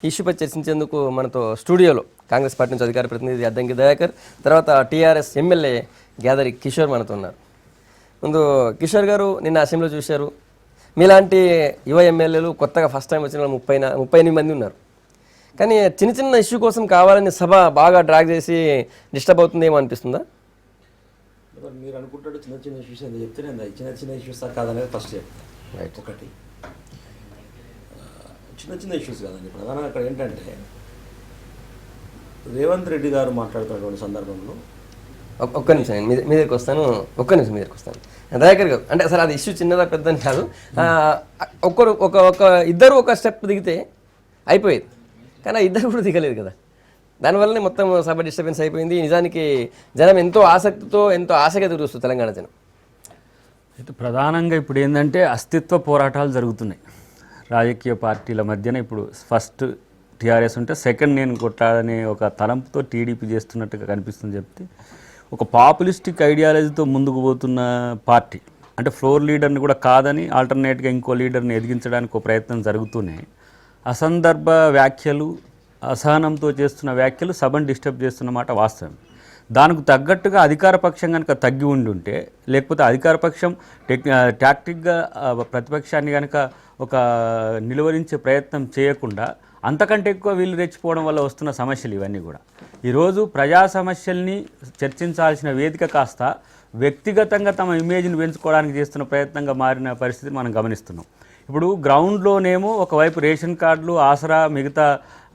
ఇష్యూపై చర్చించేందుకు మనతో స్టూడియోలో కాంగ్రెస్ పార్టీ నుంచి అధికార ప్రతినిధి అద్దంకి దయాకర్, తర్వాత టీఆర్ఎస్ ఎమ్మెల్యే గ్యాదరి కిషోర్ మనతో ఉన్నారు. ముందు కిషోర్ గారు, నిన్న అసెంబ్లీలో చూశారు, మీలాంటి యువ ఎమ్మెల్యేలు కొత్తగా ఫస్ట్ టైం వచ్చిన 38 మంది ఉన్నారు. కానీ చిన్న చిన్న ఇష్యూ కోసం కావాలని సభ బాగా డ్రాగ్ చేసి డిస్టర్బ్ అవుతుందేమో అనిపిస్తుందా? మీరు అనుకుంటాడు చిన్న చిన్న ఇష్యూస్ అని చెప్తే నేను చిన్న చిన్న ఇష్యూస్ కాదనేది ఫస్ట్ చెప్తాను. రైట్. ఒకటి చిన్న చిన్న ఇష్యూస్ కాదండి. ప్రధానంగా అక్కడ ఏంటంటే రేవంత్ రెడ్డి గారు మాట్లాడుతున్నటువంటి సందర్భంలో ఒక్క నిమిషం మీ దగ్గరికి వస్తాను. దయాకర్ గారు, అంటే అసలు అది ఇష్యూ చిన్నదా పెద్దని కాదు, ఇద్దరు ఒక స్టెప్ దిగితే అయిపోయేది, కానీ ఆ ఇద్దరు కూడా దిగలేదు కదా. దానివల్లనే మొత్తం సభ డిస్టర్బెన్స్ అయిపోయింది. నిజానికి జనం ఎంతో ఆసక్తితో ఎంతో ఆశగా చూస్తుంది తెలంగాణ జనం. అయితే ప్రధానంగా ఇప్పుడు ఏంటంటే అస్తిత్వ పోరాటాలు జరుగుతున్నాయి రాజకీయ పార్టీల మధ్యన. ఇప్పుడు ఫస్ట్ టీఆర్ఎస్ ఉంటే సెకండ్ నేను కొట్టాలనే ఒక తలంపుతో టీడీపీ చేస్తున్నట్టుగా కనిపిస్తుంది. చెప్తే ఒక పాపులిస్టిక్ ఐడియాలజీతో ముందుకు పోతున్న పార్టీ, అంటే ఫ్లోర్ లీడర్ని కూడా కాదని ఆల్టర్నేట్గా ఇంకో లీడర్ని ఎదిగించడానికి ఒక ప్రయత్నం జరుగుతూనే అసందర్భ వ్యాఖ్యలు, అసహనంతో చేస్తున్న వ్యాఖ్యలు సభను డిస్టర్బ్ చేస్తున్నమాట వాస్తవం. దానికి తగ్గట్టుగా అధికార పక్షం కనుక తగ్గి ఉంటే, లేకపోతే అధికార పక్షం టాక్టిక్గా ప్రతిపక్షాన్ని కనుక ఒక నిలువరించే ప్రయత్నం చేయకుండా అంతకంటే ఎక్కువ వీళ్ళు రెచ్చిపోవడం వల్ల వస్తున్న సమస్యలు ఇవన్నీ కూడా. ఈరోజు ప్రజా సమస్యల్ని చర్చించాల్సిన వేదిక కాస్త వ్యక్తిగతంగా తమ ఇమేజ్ని పెంచుకోవడానికి చేస్తున్న ప్రయత్నంగా మారిన పరిస్థితిని మనం గమనిస్తున్నాం. ఇప్పుడు గ్రౌండ్లోనేమో ఒకవైపు రేషన్ కార్డులు, ఆసరా, మిగతా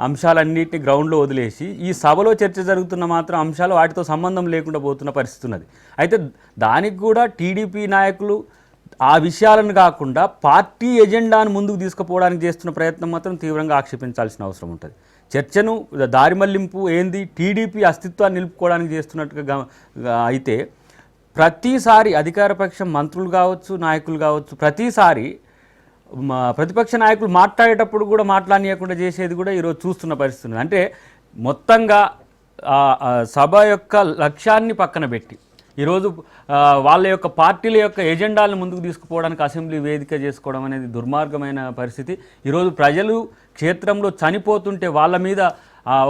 అంశాలన్నింటినీ గ్రౌండ్లో వదిలేసి ఈ సభలో చర్చ జరుగుతున్న మాత్రం అంశాలు వాటితో సంబంధం లేకుండా పోతున్న పరిస్థితి ఉన్నది. అయితే దానికి కూడా టీడీపీ నాయకులు ఆ విషయాలను కాకుండా పార్టీ ఎజెండాను ముందుకు తీసుకుపోవడానికి చేస్తున్న ప్రయత్నం మాత్రం తీవ్రంగా ఆక్షేపించాల్సిన అవసరం ఉంటుంది. చర్చను దారి మళ్లింపు ఏంది, టీడీపీ అస్తిత్వాన్ని నిలుపుకోవడానికి చేస్తున్నట్టుగా అయితే ప్రతిసారి అధికారపక్షం మంత్రులు కావచ్చు, నాయకులు కావచ్చు, ప్రతిసారి ప్రతిపక్ష నాయకులు మాట్లాడేటప్పుడు కూడా మాట్లాడనీయకుండా చేసేది కూడా ఈరోజు చూస్తున్న పరిస్థితి ఉంది. అంటే మొత్తంగా సభ యొక్క లక్ష్యాన్ని పక్కన పెట్టి ఈరోజు వాళ్ళ యొక్క పార్టీల యొక్క ఎజెండాలను ముందుకు తీసుకుపోవడానికి అసెంబ్లీ వేదిక చేసుకోవడం అనేది దుర్మార్గమైన పరిస్థితి. ఈరోజు ప్రజలు క్షేత్రంలో చనిపోతుంటే వాళ్ళ మీద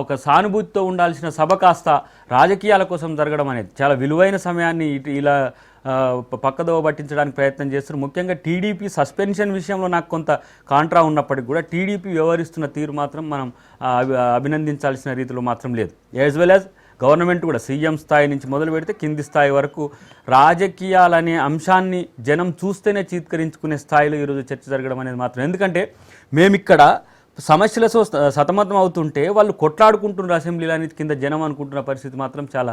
ఒక సానుభూతితో ఉండాల్సిన సభ కాస్త రాజకీయాల కోసం జరగడం అనేది చాలా విలువైన సమయాన్ని ఇలా పక్కదోవ పట్టించడానికి ప్రయత్నం చేస్తారు. ముఖ్యంగా టీడీపీ సస్పెన్షన్ విషయంలో నాకు కొంత కాంట్రా ఉన్నప్పటికీ కూడా టీడీపీ వ్యవహరిస్తున్న తీరు మాత్రం మనం అభినందించాల్సిన రీతిలో మాత్రం లేదు. యాజ్ వెల్ యాజ్ గవర్నమెంట్ కూడా సీఎం స్థాయి నుంచి మొదలు పెడితే కింది స్థాయి వరకు రాజకీయాలనే అంశాన్ని జనం చూస్తేనే చీత్కరించుకునే స్థాయిలో ఈరోజు చర్చ జరగడం అనేది మాత్రం. ఎందుకంటే మేమిక్కడ సమస్యలతో సతమతం అవుతుంటే వాళ్ళు కొట్లాడుకుంటున్నారు అసెంబ్లీలో అనేది కింద జనం అనుకుంటున్న పరిస్థితి మాత్రం చాలా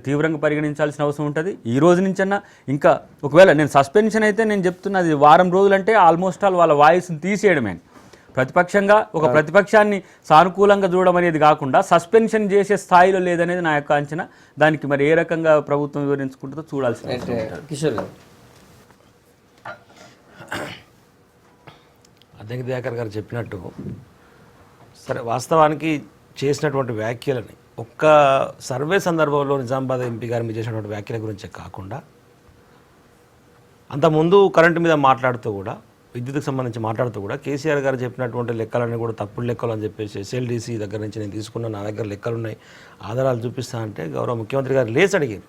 తీవ్రంగా పరిగణించాల్సిన అవసరం ఉంటుంది. ఈ రోజు నుంచన్నా ఇంకా ఒకవేళ నేను సస్పెన్షన్ అయితే నేను చెప్తున్నది వారం రోజులంటే ఆల్మోస్ట్ ఆల్ వాళ్ళ వాయిస్ని తీసేయడమే. ప్రతిపక్షంగా ఒక ప్రతిపక్షాన్ని సానుకూలంగా చూడడం అనేది కాకుండా సస్పెన్షన్ చేసే స్థాయిలో లేదనేది నా యొక్క అంచనా. దానికి మరి ఏ రకంగా ప్రభుత్వం వివరించుకుంటుందో చూడాల్సిన కిషోర్ గారు. అద్దంకి దయాకర్ గారు చెప్పినట్టు సరే, వాస్తవానికి చేసినటువంటి వ్యాఖ్యలని ఒక్క సర్వే సందర్భంలో నిజామాబాద్ ఎంపీ గారి మీద చేసినటువంటి వ్యాఖ్యల గురించే కాకుండా అంతకుముందు కరెంటు మీద మాట్లాడుతూ కూడా, విద్యుత్కు సంబంధించి మాట్లాడుతూ కూడా కేసీఆర్ గారు చెప్పినటువంటి లెక్కలన్నీ కూడా తప్పుడు లెక్కలు అని చెప్పేసి ఎస్ఎల్డీసీ దగ్గర నుంచి నేను తీసుకున్న, నా దగ్గర లెక్కలు ఉన్నాయి, ఆధారాలు చూపిస్తా అంటే గౌరవ ముఖ్యమంత్రి గారు లేచి అడిగారు,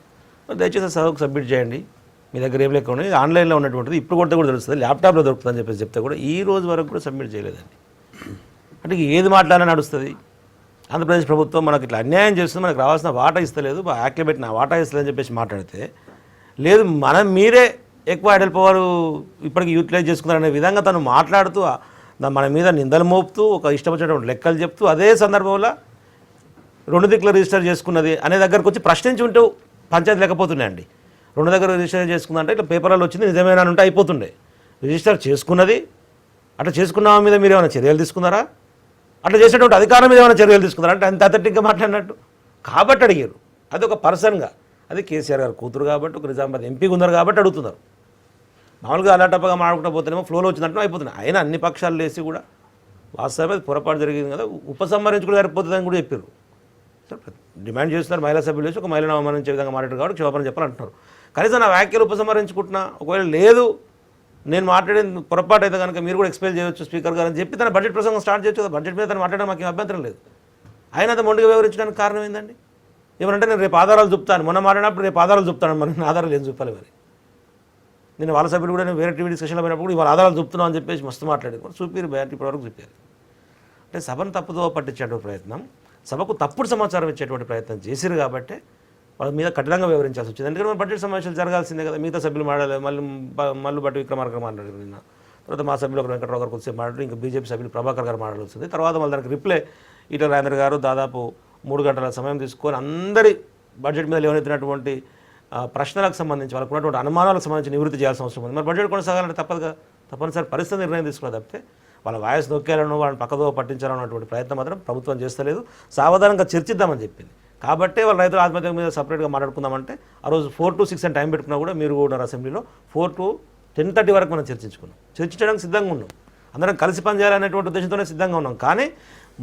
దయచేసి సభకు సబ్మిట్ చేయండి, మీ దగ్గర ఏం లెక్క ఉన్నాయి, ఆన్లైన్లో ఉన్నటువంటిది ఇప్పుడు కొడితే కూడా తెలుస్తుంది, ల్యాప్టాప్లో దొరుకుతుందని చెప్పేసి చెప్తే కూడా ఈ రోజు వరకు కూడా సబ్మిట్ చేయలేదండి. అంటే ఏది మాట్లాడినా నడుస్తుంది. ఆంధ్రప్రదేశ్ ప్రభుత్వం మనకి ఇట్లా అన్యాయం చేస్తుంది, మనకు రావాల్సిన వాటా ఇస్తలేదు, యాక్ట్లో పెట్టిన వాటా ఇస్తలేదని చెప్పేసి మాట్లాడితే, లేదు మీరే ఎక్కువ ఐడల్ పవర్ ఇప్పటికి యూటిలైజ్ చేసుకున్నారనే విధంగా తను మాట్లాడుతూ మన మీద నిందలు మోపుతూ ఒక ఇష్టం వచ్చినటువంటి లెక్కలు చెప్తూ అదే సందర్భంలో 2 దిక్కులు రిజిస్టర్ చేసుకున్నది అనే దగ్గరకు వచ్చి ప్రశ్నించి ఉంటూ పంచాయతీ లేకపోతున్నాయండి. 2 దగ్గర రిజిస్టర్ చేసుకుందంటే ఇట్లా పేపర్లలో వచ్చింది నిజమేనా ఉంటే అయిపోతుండే. రిజిస్టర్ చేసుకున్నది అట్లా చేసుకున్న మీద మీరు ఏమైనా చర్యలు తీసుకున్నారా, అట్లా చేసేటువంటి అధికారం మీద ఏమైనా చర్యలు తీసుకున్నారా అంటే అంత అథెంటిక్గా మాట్లాడినట్టు కాబట్టి అడిగారు. అది ఒక పర్సన్గా, అది కేసీఆర్ గారు కూతురు కాబట్టి, ఒక నిజామాబాద్ ఎంపీగా ఉన్నారు కాబట్టి అడుగుతున్నారు. మామూలుగా అలాటప్పగా మాట్లాడుకుంటూ పోతేనేమో ఫ్లోలో వచ్చినట్టు అయిపోతున్నాయి. అయినా అన్ని పక్షాలు లేసి కూడా వాస్తవమే పొరపాటు జరిగింది కదా, ఉపసంహరించుకుని సరిపోతుందని కూడా చెప్పారు. సరే, డిమాండ్ చేస్తున్నారు మహిళా సభ్యులు వేసి ఒక మహిళను అవమానించే విధంగా మాట్లాడారు కాబట్టి క్షమాపణ చెప్పాలంటున్నారు. కనీసం నా వ్యాఖ్యలు ఉపసంహరించుకుంటున్నా, ఒకవేళ లేదు నేను మాట్లాడిన పొరపాటు అయితే కనుక మీరు కూడా ఎక్స్ప్లెయిన్ చేయొచ్చు స్పీకర్ గారు అని చెప్పి తన బడ్జెట్ ప్రసంగం స్టార్ట్ చేయొచ్చు కదా. బడ్జెట్ మీద తను మాట్లాడడం మాకు అభ్యంతరం లేదు. ఆయన అంత మొండిగా వివరించడానికి కారణం ఏందండి? ఏమనంటే నేను రేపు ఆధారాలు చూపుతాను, మొన్న మాట్లాడినప్పుడు రేపు ఆధారాలు చూపుతాను, మరి నేను ఆధారాలు ఏం చూపాలి? మరి నేను వాళ్ళ సభ్యులు కూడా నేను వేరే టీవీ డిస్కషన్లో పోయినప్పుడు ఇవాళ ఆధారాలు చూపుతున్నాం అని చెప్పేసి మస్తు మాట్లాడేది. చూపిరు బ్యాట్ ఇప్పటివరకు చూపారు. అంటే సభను తప్పుదో పట్టించేటువంటి ప్రయత్నం, సభకు తప్పుడు సమాచారం ఇచ్చేటువంటి ప్రయత్నం చేసిరు కాబట్టి వాళ్ళ మీద కఠినంగా వివరించాల్సి వచ్చింది. ఎందుకంటే మన బడ్జెట్ సమావేశాలు జరగాల్సిందే కదా. మిగతా సభ్యులు మాట్లాడలేదు. మళ్ళీ బట్టి విక్రమార్క మాట్లాడారు నిన్న. తర్వాత మా సభ్యులు ఒక వెంకటరావు గారు కొద్దిసేపు మాట్లాడారు. ఇంకా బీజేపీ సభ్యులు ప్రభాకర్ గారు మాట్లాడాల్సింది. తర్వాత మళ్ళీ దానికి రిప్లై ఈటల రాజేంద్ర గారు దాదాపు 3 గంటల సమయం తీసుకొని అందరి బడ్జెట్ మీద లేవనెత్తినటువంటి ప్రశ్నలకు సంబంధించి వాళ్ళకు ఉన్నటువంటి అనుమానాలకు సంబంధించి నివృత్తి చేయాల్సిన అవసరం ఉంది. మరి బడ్జెట్ కొనసాగాలంటే తప్పనిసరి పరిస్థితి నిర్ణయం తీసుకున్న తప్పితే వాళ్ళ వాయిస్ నొక్కేయాలను వాళ్ళని పక్కదో పట్టించాలన్నటువంటి ప్రయత్నం మాత్రం ప్రభుత్వం చేస్తలేదు. సావధానంగా చర్చిద్దామని చెప్పింది. కాబట్టి వాళ్ళ రైతుల ఆత్మహత్య మీద సపరేట్గా మాట్లాడుకుందామంటే ఆ రోజు 4 to 6 అని టైం పెట్టుకున్నా కూడా మీరు కూడా అసెంబ్లీలో 4 to 10:30 వరకు మనం చర్చించుకున్నాం. చర్చించడానికి సిద్ధంగా ఉన్నాం. అందరం కలిసి పనిచేయాలనేటువంటి ఉద్దేశంతోనే సిద్ధంగా ఉన్నాం. కానీ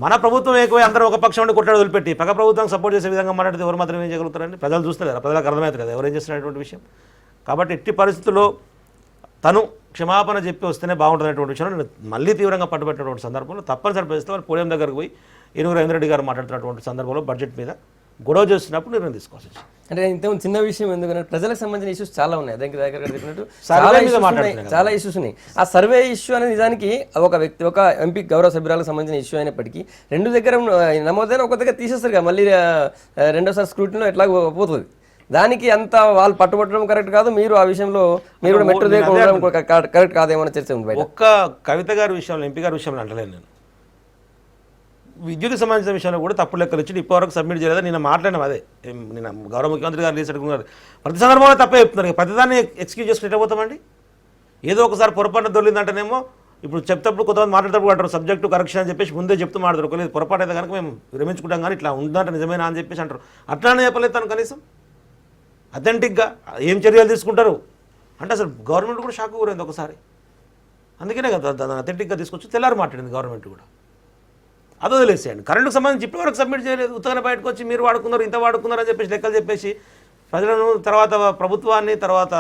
మన ప్రభుత్వం ఎక్కువ అందరూ ఒక పక్షం ఉండి కొట్టాడు వదిలిపెట్టి పక్క ప్రభుత్వం సపోర్ట్ చేసే విధంగా మాట్లాడితే ఎవరు మాత్రం ఏం చేయగలుగుతారండి? ప్రజలు చూస్తున్నారు, ప్రజలకు అర్థమవుతుంది కదా ఎవరేం చేస్తున్నటువంటి విషయం. కాబట్టి ఎట్టి పరిస్థితుల్లో తను క్షమాపణ చెప్పి వస్తేనే బాగుంటున్నటువంటి విషయంలో నేను మళ్ళీ తీవ్రంగా పట్టుబట్టినటువంటి సందర్భంలో తప్పనిసరి పరిస్థితి పోడియం దగ్గరకు పోయి ఏనుగురు రవీంద్రెడ్డి గారు మాట్లాడుతున్నటువంటి సందర్భంలో బడ్జెట్ మీద గొడవ చేస్తున్నప్పుడు నిర్ణయం తీసుకోవాల్సి వచ్చింది. అంటే ఇంతకుముందు చిన్న విషయం ఎందుకంటే ప్రజలకు సంబంధించిన ఇష్యూస్ చాలా ఉన్నాయి. దగ్గర చెప్పినట్టు చాలా ఇష్యూస్ ఉన్నాయి. ఆ సర్వే ఇష్యూ అనేది నిజానికి ఒక వ్యక్తి ఒక ఎంపీ గౌరవ సభ్యురాలకు సంబంధించిన ఇష్యూ అయినప్పటికీ 2 దగ్గర నమోదైన ఒక దగ్గర తీసేస్తారు కదా, మళ్ళీ రెండోసారి స్క్రూటినీలో ఎట్లా పోతుంది. దానికి అంత వాళ్ళు పట్టుబట్టడం కరెక్ట్ కాదు. మీరు ఆ విషయంలో మీరు కూడా మెట్రో దగ్గర కరెక్ట్ కాదేమో చర్చ ఉంది. ఒక్క కవిత గారి విషయంలో ఎంపీ గారి విషయంలో అంటలేను నేను. విద్యుత్కి సంబంధించిన విషయంలో కూడా తప్పుడు లెక్కలు ఇచ్చి ఇప్పటివరకు సబ్మిట్ చేయలేదు. నిన్న మాట్లాడినాం అదే. నిన్న గౌరవ ముఖ్యమంత్రి గారు రీసెంట్ అడుగుతున్నారు. ప్రతి సందర్భంలో తప్పే చెప్తున్నారు. ప్రతిదాన్ని ఎక్స్క్యూజ్ చేసుకుని పోతామండి. ఏదో ఒకసారి పొరపాటున దొరికిందంటేనేమో ఇప్పుడు చెప్తప్పుడు కొంతమంది మాట్లాడేటప్పుడు అంటారు సబ్జెక్టు కరెక్షన్ అని చెప్పేసి ముందే చెప్తూ మాట్లాడతారు. ఒకవేళ పొరపాటు అయితే కనుక మేము విరమించుకుంటాం కానీ ఇట్లా ఉందంటే నిజమేనా అని చెప్పేసి అంటారు. అట్లానే చెప్పలేదు తను కనీసం అథెంటిక్గా ఏం చర్యలు తీసుకుంటారు అంటే అసలు గవర్నమెంట్ కూడా షాక్ కూరింది ఒకసారి. అందుకనే కదా దాన్ని అథెంటిక్గా తీసుకొచ్చి తెల్లారి మాట్లాడింది గవర్నమెంట్ కూడా. అది వదిలేసేయండి. కరెంటుకు సంబంధించి ఇప్పటివరకు సబ్మిట్ చేయలేదు. ఉత్తగానే బయటకు వచ్చి మీరు వాడుకున్నారు ఇంత వాడుకున్నారు అని చెప్పేసి లెక్కలు చెప్పేసి ప్రజలను తర్వాత ప్రభుత్వాన్ని తర్వాత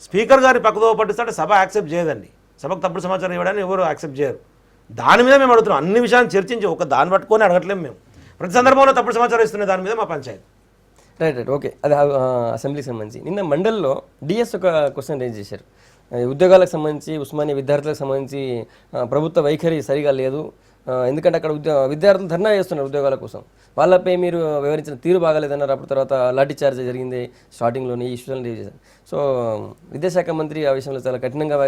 స్పీకర్ గారి పక్కదో పట్టిస్తే సభ యాక్సెప్ట్ చేయదండి. సభకు తప్పుడు సమాచారం ఇవ్వడానికి ఎవరు యాక్సెప్ట్ చేయరు. దాని మీద మేము అడుగుతున్నాం. అన్ని విషయాలను చర్చించి ఒక దాన్ని పట్టుకొని అడగట్లేము మేము. ప్రతి సందర్భంలో తప్పుడు సమాచారం ఇస్తున్న దాని మీద మా పంచాయతీ. Right okay. అది అసెంబ్లీకి సంబంధించి నిన్న మండలిలో డిఎస్ ఒక క్వశ్చన్ రేజ్ చేశారు. ఉద్యోగాలకు సంబంధించి ఉస్మానియా విద్యార్థులకు సంబంధించి ప్రభుత్వ వైఖరి సరిగా లేదు, ఎందుకంటే అక్కడ విద్యార్థులు ధర్నా చేస్తున్నారు ఉద్యోగాల కోసం, వాళ్ళపై మీరు వివరించిన తీరు బాగాలేదన్నారు. అప్పుడు తర్వాత లాఠీ చార్జ్ జరిగింది స్టార్టింగ్లోనే ఈ ఇష్యూలను రేజ్ చేశారు. సో విద్యాశాఖ మంత్రి ఆ విషయంలో చాలా కఠినంగా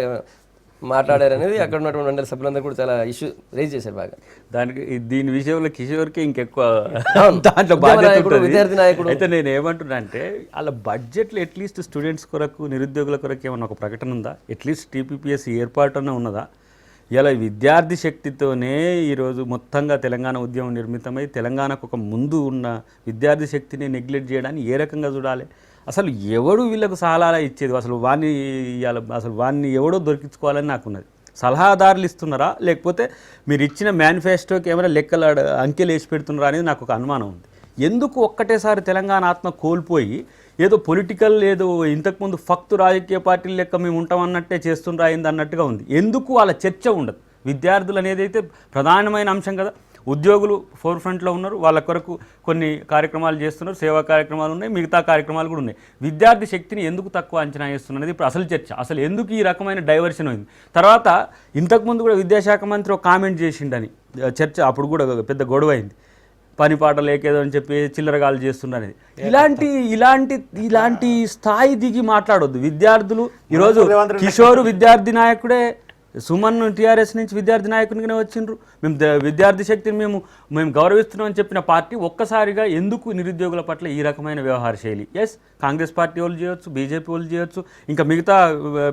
మాట్లాడారు అనేది అక్కడ ఉన్నటువంటి మండలి సభ్యులందరూ కూడా చాలా ఇష్యూ రేజ్ చేశారు బాగా. దానికి దీని విషయంలో కిషోర్కి ఇంకెక్కువ దాంట్లో బాధ్యత విద్యార్థి నాయకుడు. అయితే నేను ఏమంటున్నా అంటే అలా బడ్జెట్లో అట్లీస్ట్ స్టూడెంట్స్ కొరకు నిరుద్యోగుల కొరకు ఏమన్నా ఒక ప్రకటన ఉందా? అట్లీస్ట్ టీపీపీఎస్ ఏర్పాటు అన్న ఉన్నదా? ఇలా విద్యార్థి శక్తితోనే ఈరోజు మొత్తంగా తెలంగాణ ఉద్యమం నిర్మితమై తెలంగాణకు ఒక ముందు ఉన్న విద్యార్థి శక్తిని నెగ్లెక్ట్ చేయడాన్ని ఏ రకంగా చూడాలి? అసలు ఎవడు వీళ్ళకు సలహాలు ఇచ్చేది? అసలు వాడిని ఎవడో దొరికించుకోవాలని నాకున్నది. సలహాదారులు ఇస్తున్నారా లేకపోతే మీరు ఇచ్చిన మేనిఫెస్టోకి ఏమైనా లెక్కలు అంకెలు వేసి పెడుతున్నారా అనేది నాకు ఒక అనుమానం ఉంది. ఎందుకు ఒక్కటేసారి తెలంగాణ ఆత్మ కోల్పోయి ఏదో పొలిటికల్ ఏదో ఇంతకుముందు ఫక్తు రాజకీయ పార్టీల లెక్క మేము ఉంటామన్నట్టే చేస్తుండ్రా అయింది అన్నట్టుగా ఉంది. ఎందుకు వాళ్ళ చర్చ ఉండదు? విద్యార్థులు అనేది అయితే ప్రధానమైన అంశం కదా. ఉద్యోగులు ఫోర్ ఫ్రంట్లో ఉన్నారు, వాళ్ళ కొరకు కొన్ని కార్యక్రమాలు చేస్తున్నారు, సేవా కార్యక్రమాలు ఉన్నాయి, మిగతా కార్యక్రమాలు కూడా ఉన్నాయి. విద్యార్థి శక్తిని ఎందుకు తక్కువ అంచనా వేస్తున్నది ఇప్పుడు అసలు చర్చ. అసలు ఎందుకు ఈ రకమైన డైవర్షన్ అయింది? తర్వాత ఇంతకుముందు కూడా విద్యాశాఖ మంత్రి ఒక కామెంట్ చేసిండని చర్చ అప్పుడు కూడా పెద్ద గొడవ అయింది. పని పాట లేకేదో అని చెప్పి చిల్లరగాలు చేస్తున్నారనేది. ఇలాంటి స్థాయి దిగి మాట్లాడొద్దు. విద్యార్థులు ఈరోజు కిషోర్ విద్యార్థి నాయకుడే, సుమన్ టీఆర్ఎస్ నుంచి విద్యార్థి నాయకునిగానే వచ్చిండ్రు. మేము విద్యార్థి శక్తిని మేము గౌరవిస్తున్నామని చెప్పిన పార్టీ ఒక్కసారిగా ఎందుకు నిరుద్యోగుల పట్ల ఈ రకమైన వ్యవహార శైలి? ఎస్, కాంగ్రెస్ పార్టీ వాళ్ళు చేయొచ్చు, బీజేపీ వాళ్ళు చేయొచ్చు, ఇంకా మిగతా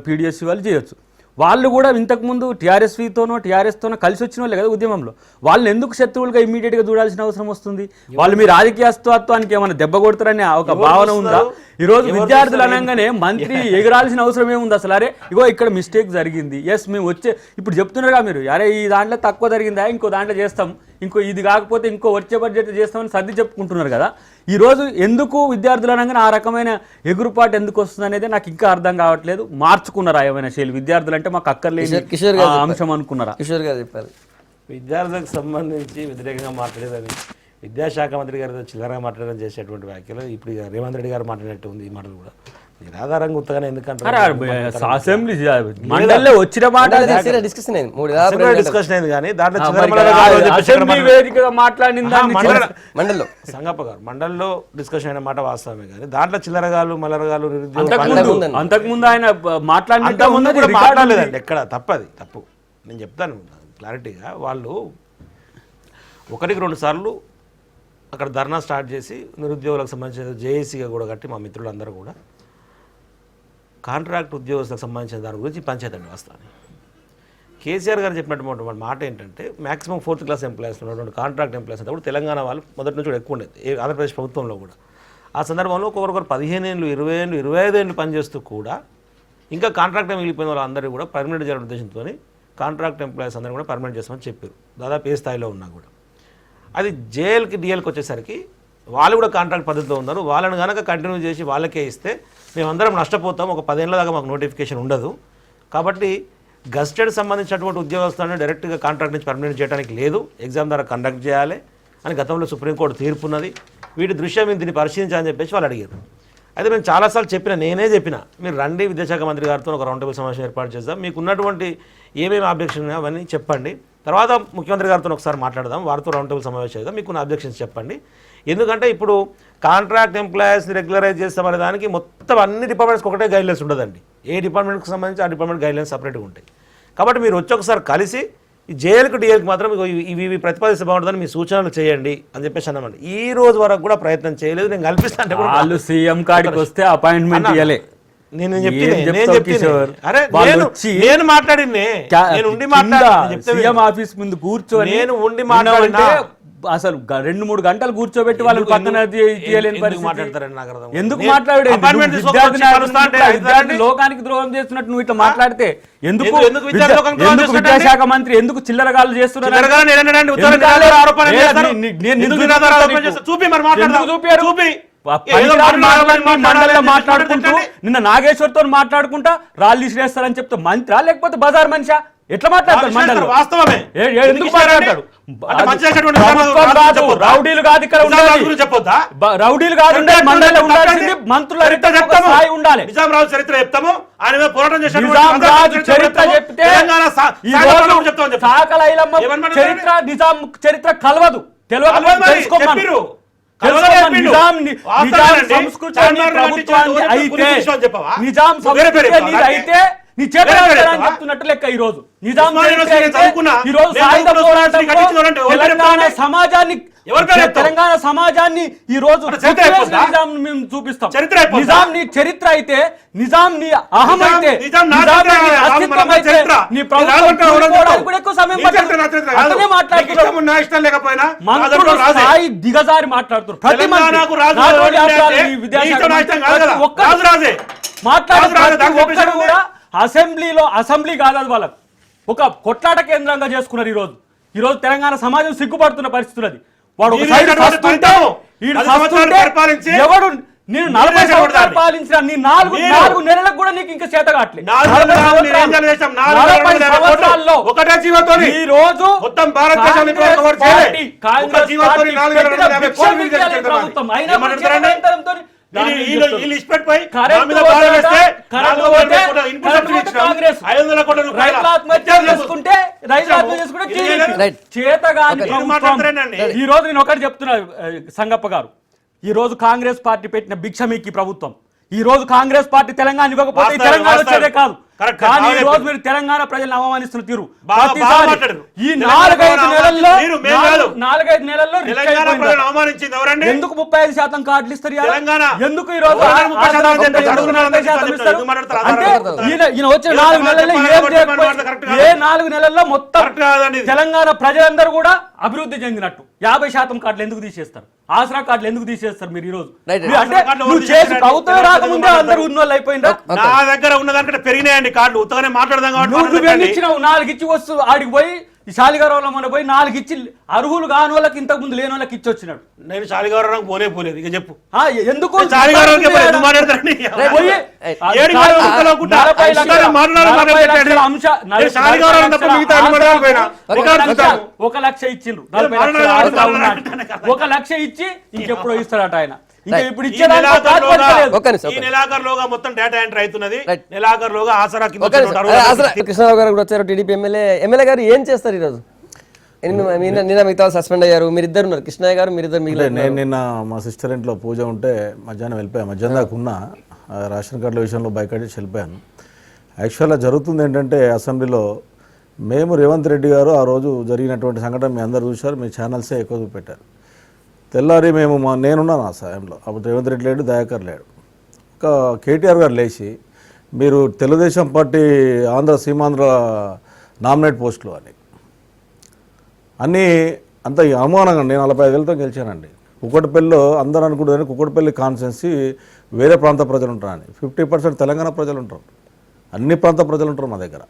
పీడిఎస్సీ వాళ్ళు చేయొచ్చు. వాళ్ళు కూడా ఇంతకుముందు టీఆర్ఎస్తోనో కలిసి వచ్చిన వాళ్ళే కదా ఉద్యమంలో. వాళ్ళని ఎందుకు శత్రువులుగా ఇమ్మీడియట్గా చూడాల్సిన అవసరం వస్తుంది? వాళ్ళు మీ రాజకీయత్వానికి ఏమైనా దెబ్బ కొడతారని ఒక భావన ఉందా? ఈరోజు విద్యార్థులు అనగానే మంత్రి ఎగరాల్సిన అవసరం ఏముంది అసలు? అరే ఇగో ఇక్కడ మిస్టేక్ జరిగింది, ఎస్ మేము ఇప్పుడు చెప్తున్నారుగా మీరు, అరే ఈ దాంట్లో తక్కువ జరిగిందా ఇంకో దాంట్లో చేస్తాం, ఇంకో ఇది కాకపోతే ఇంకో వచ్చే బడ్జెట్ చేస్తామని సర్ది చెప్పుకుంటున్నారు కదా. ఈరోజు ఎందుకు విద్యార్థులు అనగానే ఆ రకమైన ఎగురుపాటు ఎందుకు వస్తుంది అనేది నాకు ఇంకా అర్థం కావట్లేదు. మార్చుకున్నారా ఏమైనా శైలి? విద్యార్థులు అంటే మాకు అక్కర్లేని అంశం అనుకున్నారా? కిషోర్ గారు చెప్పారు. విద్యార్థులకు సంబంధించి వ్యతిరేకంగా మాట్లాడేదని విద్యాశాఖ మంత్రి గారు చిల్లరగా మాట్లాడడం చేసేటువంటి వ్యాఖ్యలు ఇప్పుడు రేవంత్ రెడ్డి గారు మాట్లాడినట్టు ఉంది. ఈ మాటలు కూడా నిరాధారంగా ఉత్తగానే ఎందుకంటే అసెంబ్లీ మండలిలో వచ్చిన మాట డిస్కషన్ అయింది కానీ దాంట్లో అసెంబ్లీ వేదికగా మాట్లాడింది మండలిలో సంగప్ప గారు మండలిలో డిస్కషన్ అయిన మాట వాస్తవమే కానీ దాంట్లో చిల్లరగాలు మల్లరగాలు నిరుద్యోగం అంతకుముందు ఆయన మాట్లాడలేదండి. ఎక్కడ తప్పు నేను చెప్తాను క్లారిటీగా. వాళ్ళు 1-2 సార్లు అక్కడ ధర్నా స్టార్ట్ చేసి నిరుద్యోగులకు సంబంధించిన జేఏసీగా కూడా కట్టి మా మిత్రులందరూ కూడా కాంట్రాక్ట్ ఉద్యోగస్తులకు సంబంధించిన దాని గురించి పంచాయతీ వస్తాను. కేసీఆర్ గారు చెప్పినటువంటి మాట ఏంటంటే మ్యాక్సిమం 4th క్లాస్ ఎంప్లాయీస్ ఉన్నటువంటి కాంట్రాక్ట్ ఎంప్లాయీస్ అంతా కూడా తెలంగాణ వాళ్ళు మొదటి నుంచి కూడా ఎక్కువ ఉండేది ఆంధ్రప్రదేశ్ ప్రభుత్వంలో కూడా. ఆ సందర్భంలో ఒక్కొక్కరు 15 ఏళ్ళు 20 ఏళ్ళు 25 ఏళ్ళు పనిచేస్తూ కూడా ఇంకా కాంట్రాక్ట్ మిగిలిపోయిన వాళ్ళందరూ కూడా పర్మనెంట్ చేయాలనే ఉద్దేశంతో కాంట్రాక్ట్ ఎంప్లాయీస్ అందరూ కూడా పర్మనెంట్ చేస్తామని చెప్పారు. దాదాపు ఏ స్థాయిలో ఉన్నా కూడా అది జేఎల్కి డిఎల్కి వచ్చేసరికి వాళ్ళు కూడా కాంట్రాక్ట్ పద్ధతిలో ఉన్నారు. వాళ్ళని కనుక కంటిన్యూ చేసి వాళ్ళకే ఇస్తే మేమందరం నష్టపోతాం. ఒక 10 ఏళ్ళ దాకా మాకు నోటిఫికేషన్ ఉండదు. కాబట్టి గస్టెడ్ సంబంధించినటువంటి ఉద్యోగస్తులను డైరెక్ట్గా కాంట్రాక్ట్ నుంచి పర్మనెంట్ చేయడానికి లేదు, ఎగ్జామ్ ద్వారా కండక్ట్ చేయాలి అని గతంలో సుప్రీంకోర్టు తీర్పు ఉన్నది. వీటి దృష్ట్యా మేము దీన్ని పరిశీలించాలని చెప్పేసి వాళ్ళు అడిగారు. అయితే మేము చాలాసార్లు నేనే చెప్పిన మీరు రండి విద్యాశాఖ మంత్రి గారితో ఒక రౌండ్ టేబుల్ సమావేశం ఏర్పాటు చేద్దాం, మీకు ఉన్నటువంటి ఏమేమి ఆబ్జెక్షన్ ఉన్నాయో అవన్నీ చెప్పండి, తర్వాత ముఖ్యమంత్రి గారితో ఒకసారి మాట్లాడదాం, వారితో రౌండ్ టేబుల్ సమావేశం చేద్దాం, మీకు ఆబ్జెక్షన్స్ చెప్పండి. ఎందుకంటే ఇప్పుడు కాంట్రాక్ట్ ఎంప్లాయీస్ని రెగ్యులరైజ్ చేస్తామనే దానికి మొత్తం అన్ని డిపార్ట్మెంట్స్కి ఒకటే గైడ్లైన్స్ ఉండదండి. ఏ డిపార్ట్మెంట్కి సంబంధించి ఆ డిపార్ట్మెంట్ గైడ్లైన్స్ సపరేట్గా ఉంటాయి. కాబట్టి మీరు వచ్చి ఒకసారి కలిసి ఈ జేఎల్కి డిఎల్కి మాత్రం ఇవి ప్రతిపాదిస్తే బాగుంటుందని మీ సూచనలు చేయండి అని చెప్పేసి అన్నామండి. ఈ రోజు వరకు కూడా ప్రయత్నం చేయలేదు. నేను కల్పిస్తాను వాళ్ళు సీఎం కాడికి వస్తే అపాయింట్మెంట్ ఇవ్వలే. నేను మాట్లాడింది సీఎం ఆఫీస్ ముందు కూర్చొని నేను ఉండి మాట్లాడినా అసలు 2-3 గంటలు కూర్చోబెట్టి వాళ్ళని పక్కన తీయలేని మాట్లాడతారని ఎందుకు మాట్లాడే లోకానికి ద్రోహం చేస్తున్నట్టు నువ్వు ఇట్లా మాట్లాడితే ఎందుకు విద్యాశాఖ మంత్రి ఎందుకు చిల్లరగాళ్ళు చేస్తున్నారు? మాట్లాడుకుంటూ నిన్న నాగేశ్వర్తో మాట్లాడుకుంటా రాళ్ళు తీసిరేస్తారని చెప్తే మంత్రా లేకపోతే బజార్ మనిషా? ఎట్లా మాట్లాడతారు? మండలి ఎందుకు మాట్లాడతాడు? రౌడీలు కాదు ఇక్కడ రౌడీలు కాదు మండలిలో ఉండాల్సింది మంత్రుల ఉండాలి. చరిత్ర చెప్తే చరిత్ర నిజాం చరిత్ర కలవదు, తెలుసుకోమన్నారు. నిజాం సంస్కృతి అయితే నీ చేపలని చెప్తున్నట్టు లెక్క. ఈ రోజు నిజాం తెలంగాణ సమాజాన్ని ఈ రోజు మేము చూపిస్తాం. నిజాం నీ చరిత్ర అయితే, నిజాం నీ అహం అయితే, అస్తిత్వం అయితే నీ ప్రభుత్వం కూడా ఎక్కువ సమయం అతనే మాట్లాడుతున్నారు. స్థాయి దిగజారి మాట్లాడుతున్నారు. ప్రతి ఒక్కరు కూడా అసెంబ్లీ కాదు అది వాళ్ళకు ఒక కొట్లాట కేంద్రంగా చేసుకున్నారు. ఈ రోజు తెలంగాణ సమాజం సిగ్గుపడుతున్న పరిస్థితులు. అది వాడు ఎవడు నేను 40 సంవత్సరాలు పాలించిన నీ 4 నెలలకు కూడా నీకు ఇంకా చేత కావట్లేదు. ఈ రోజు ఈ రోజు నేను ఒకటి చెప్తున్నా సంగప్ప గారు, ఈ రోజు కాంగ్రెస్ పార్టీ పెట్టిన భిక్షమికి ప్రభుత్వం, ఈ రోజు కాంగ్రెస్ పార్టీ తెలంగాణ ఇవ్వకపోతే తెలంగాణ వచ్చేదే కాదు. కానీ ఈ రోజు మీరు తెలంగాణ ప్రజలను అవమానిస్తున్న తీరు ఈ 4-5 నెలల్లో ఎందుకు 35% కార్డులు ఇస్తారు? ఎందుకు ఈ రోజు అంటే ఈయన వచ్చిన 4 నెలల్లో ఏం చేయకపోతే ఏ 4 నెలల్లో మొత్తం తెలంగాణ ప్రజలందరూ కూడా అభివృద్ధి చెందినట్టు 50% కార్డులు ఎందుకు తీసేస్తారు? ఆసరా కార్డులు ఎందుకు తీసేస్తారు మీరు? ఈ రోజు అంటే నువ్వు చేసి ప్రభుత్వం రాకముందే అందరూ ఉన్నోళ్ళు అయిపోయిందా? నా దగ్గర ఉన్న దానికంటే పెరిగినాయండి కార్డులు. ఉత్తగానే మాట్లాడదాం కాబట్టి 4 ఇచ్చి వస్తూ ఆడికి పోయి ఈ శాలిగారంలో మన పోయి 4 ఇచ్చి అర్హులు కాని వాళ్ళకి ఇంతకు ముందు లేని వాళ్ళకి ఇచ్చి వచ్చినాడు. నేను శాలిగారం పోలేదు ఇక చెప్పు ఎందుకు శాలిగారానికి పోయి 40 లక్ష ఇచ్చిండ్రు, 1 లక్ష ఇచ్చి ఇంకెప్పుడు ఇస్తాడట ఆయన. ఇప్పుడు ఈ నెలాఖరులోగా మొత్తం డేటా ఎంట్రీ అవుతున్నది. నెలాఖరులోగా ఆసరా కృష్ణారావు గారు కూడా వచ్చారు, టీడీపీ ఎమ్మెల్యే గారు ఏం చేస్తారు ఈరోజు? నిన్న మిగతా సస్పెండ్ అయ్యారు, మీరిద్దరు ఉన్నారు, కృష్ణయ్య గారు మీరిద్దరు మిగిలిన. నేను నిన్న మా సిస్టర్ ఇంట్లో పూజ ఉంటే మధ్యాహ్నం వెళ్ళిపోయాను. మధ్యాహ్నం దాకా ఉన్న రేషన్ కార్డుల విషయంలో బైక్ చేసి వెళ్ళిపోయాను. యాక్చువల్గా జరుగుతుంది ఏంటంటే అసెంబ్లీలో మేము రేవంత్ రెడ్డి గారు ఆ రోజు జరిగినటువంటి సంఘటన మీ అందరు చూశారు, మీ ఛానల్సే ఎక్కువ చూపెట్టారు. తెల్లారి మేము నేనున్నాను ఆ సమయంలో, అప్పుడు రేవంత్ రెడ్డి లేడు, దయాకర్ లేడు. ఒక కేటీఆర్ గారు లేచి మీరు తెలుగుదేశం పార్టీ సీమాంధ్ర నామినేట్ పోస్టులు అన్నీ అంత అవమానంగా. నేను 45,000తో గెలిచానండి. కుక్కటిపల్లిలో అందరూ అనుకుంటుంది కుక్కటిపల్లి కాన్స్టిట్యున్సీ వేరే ప్రాంత ప్రజలు ఉంటారని. 50% తెలంగాణ ప్రజలు ఉంటారు, అన్ని ప్రాంత ప్రజలు ఉంటారు మా దగ్గర.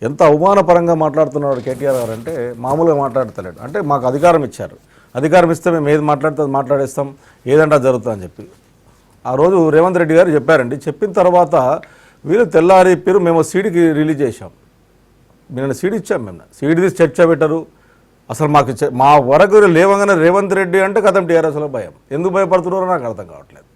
ఎంత అవమానపరంగా మాట్లాడుతున్నాడు కేటీఆర్ గారు అంటే మామూలుగా మాట్లాడతలేడు. అంటే మాకు అధికారం ఇచ్చారు, అధికారం ఇస్తే మేము ఏది మాట్లాడితే మాట్లాడేస్తాం, ఏదంటే జరుగుతుంది అని చెప్పి ఆ రోజు రేవంత్ రెడ్డి గారు చెప్పారండి. చెప్పిన తర్వాత వీళ్ళు తెల్లారిప్పారు, మేము సీడీకి రిలీజ్ చేశాం. మేము సీడీ ఇచ్చాం, మేము సీడీ తీసి చర్చ పెట్టరు. అసలు మా వరకు లేవగానే రేవంత్ రెడ్డి అంటే కథం టీఆర్ఎస్లో భయం. ఎందుకు భయపడుతున్నారో నాకు అర్థం కావట్లేదు.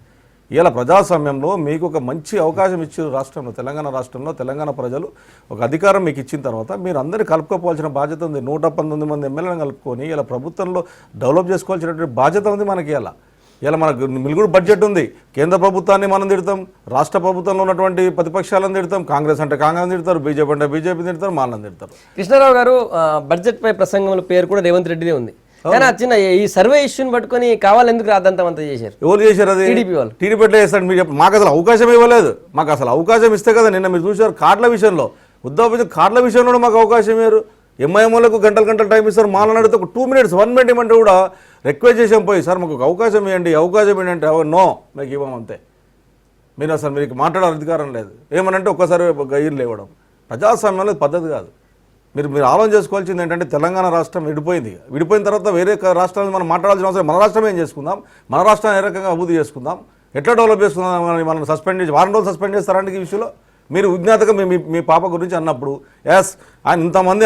ఇలా ప్రజాస్వామ్యంలో మీకు ఒక మంచి అవకాశం ఇచ్చారు రాష్ట్రంలో, తెలంగాణ రాష్ట్రంలో. తెలంగాణ ప్రజలు ఒక అధికారం మీకు ఇచ్చిన తర్వాత మీరు అందరినీ కలుపుకోవాల్సిన బాధ్యత ఉంది. 119 మంది ఎమ్మెల్యేలను కలుపుకొని ఇలా ప్రభుత్వంలో డెవలప్ చేసుకోవాల్సినటువంటి బాధ్యత ఉంది మనకి. ఇలా మనకు మిలుగుడు బడ్జెట్ ఉంది. కేంద్ర ప్రభుత్వాన్ని మనం తిడతాం, రాష్ట్ర ప్రభుత్వంలో ఉన్నటువంటి ప్రతిపక్షాలను తిడతాం. కాంగ్రెస్ అంటే కాంగ్రెస్ తిడతారు, బీజేపీ అంటే బీజేపీ తిడతారు, మాలను తిడతారు. కృష్ణారావు గారు బడ్జెట్ పై ప్రసంగంలో పేరు కూడా రేవంత్ రెడ్డిదే ఉంది. కానీ చిన్న ఈ సర్వే ఇష్యూని పట్టుకొని కావాలెందుకు రాద్దంతా అంతా చేశారు? ఎవరు చేశారు? అది టీడీపీ వాళ్ళు. టీడీపీ ఎట్లా చేస్తాడు? మీరు మాకు అసలు అవకాశం ఇవ్వలేదు. మాకు అసలు అవకాశం ఇస్తే కదా నిన్న మీరు చూశారు కార్డుల విషయంలో, ఉద్యోగ కార్డుల విషయంలో మాకు అవకాశం ఇవ్వరు. ఎంఐఎంఓలకు గంటలు టైం ఇస్తారు. మాలను అడిగితే ఒక 2 minutes 1 minute ఇవ్వమంటే కూడా రిక్వెస్ట్ చేసాం పోయి, సార్ మాకు అవకాశం ఇవ్వండి, అవకాశం ఏంటంటే నో మీకు ఇవ్వమంతే. మీరు అసలు మీకు మాట్లాడే అధికారం లేదు. ఏమనంటే ఒక్కసారి గైర్లు ఇవ్వడం ప్రజాస్వామ్యంలో పద్ధతి కాదు. మీరు ఆలోచన చేసుకోవాల్సింది ఏంటంటే తెలంగాణ రాష్ట్రం విడిపోయింది. విడిపోయిన తర్వాత వేరే రాష్ట్రాలను మనం మాట్లాడాల్సిన అవసరం. మన రాష్ట్రం ఏం చేసుకుందాం, మన రాష్ట్రాన్ని ఏ రకంగా అభివృద్ధి చేసుకుందాం, ఎట్లా డెవలప్ చేసుకుందాం. మనం సస్పెండ్ చేసి 4 రోజులు సస్పెండ్ చేస్తారంటే ఈ విషయంలో మీరు విజ్ఞాతగా మీ పాప గురించి అన్నప్పుడు ఎస్ ఆయన ఇంతమంది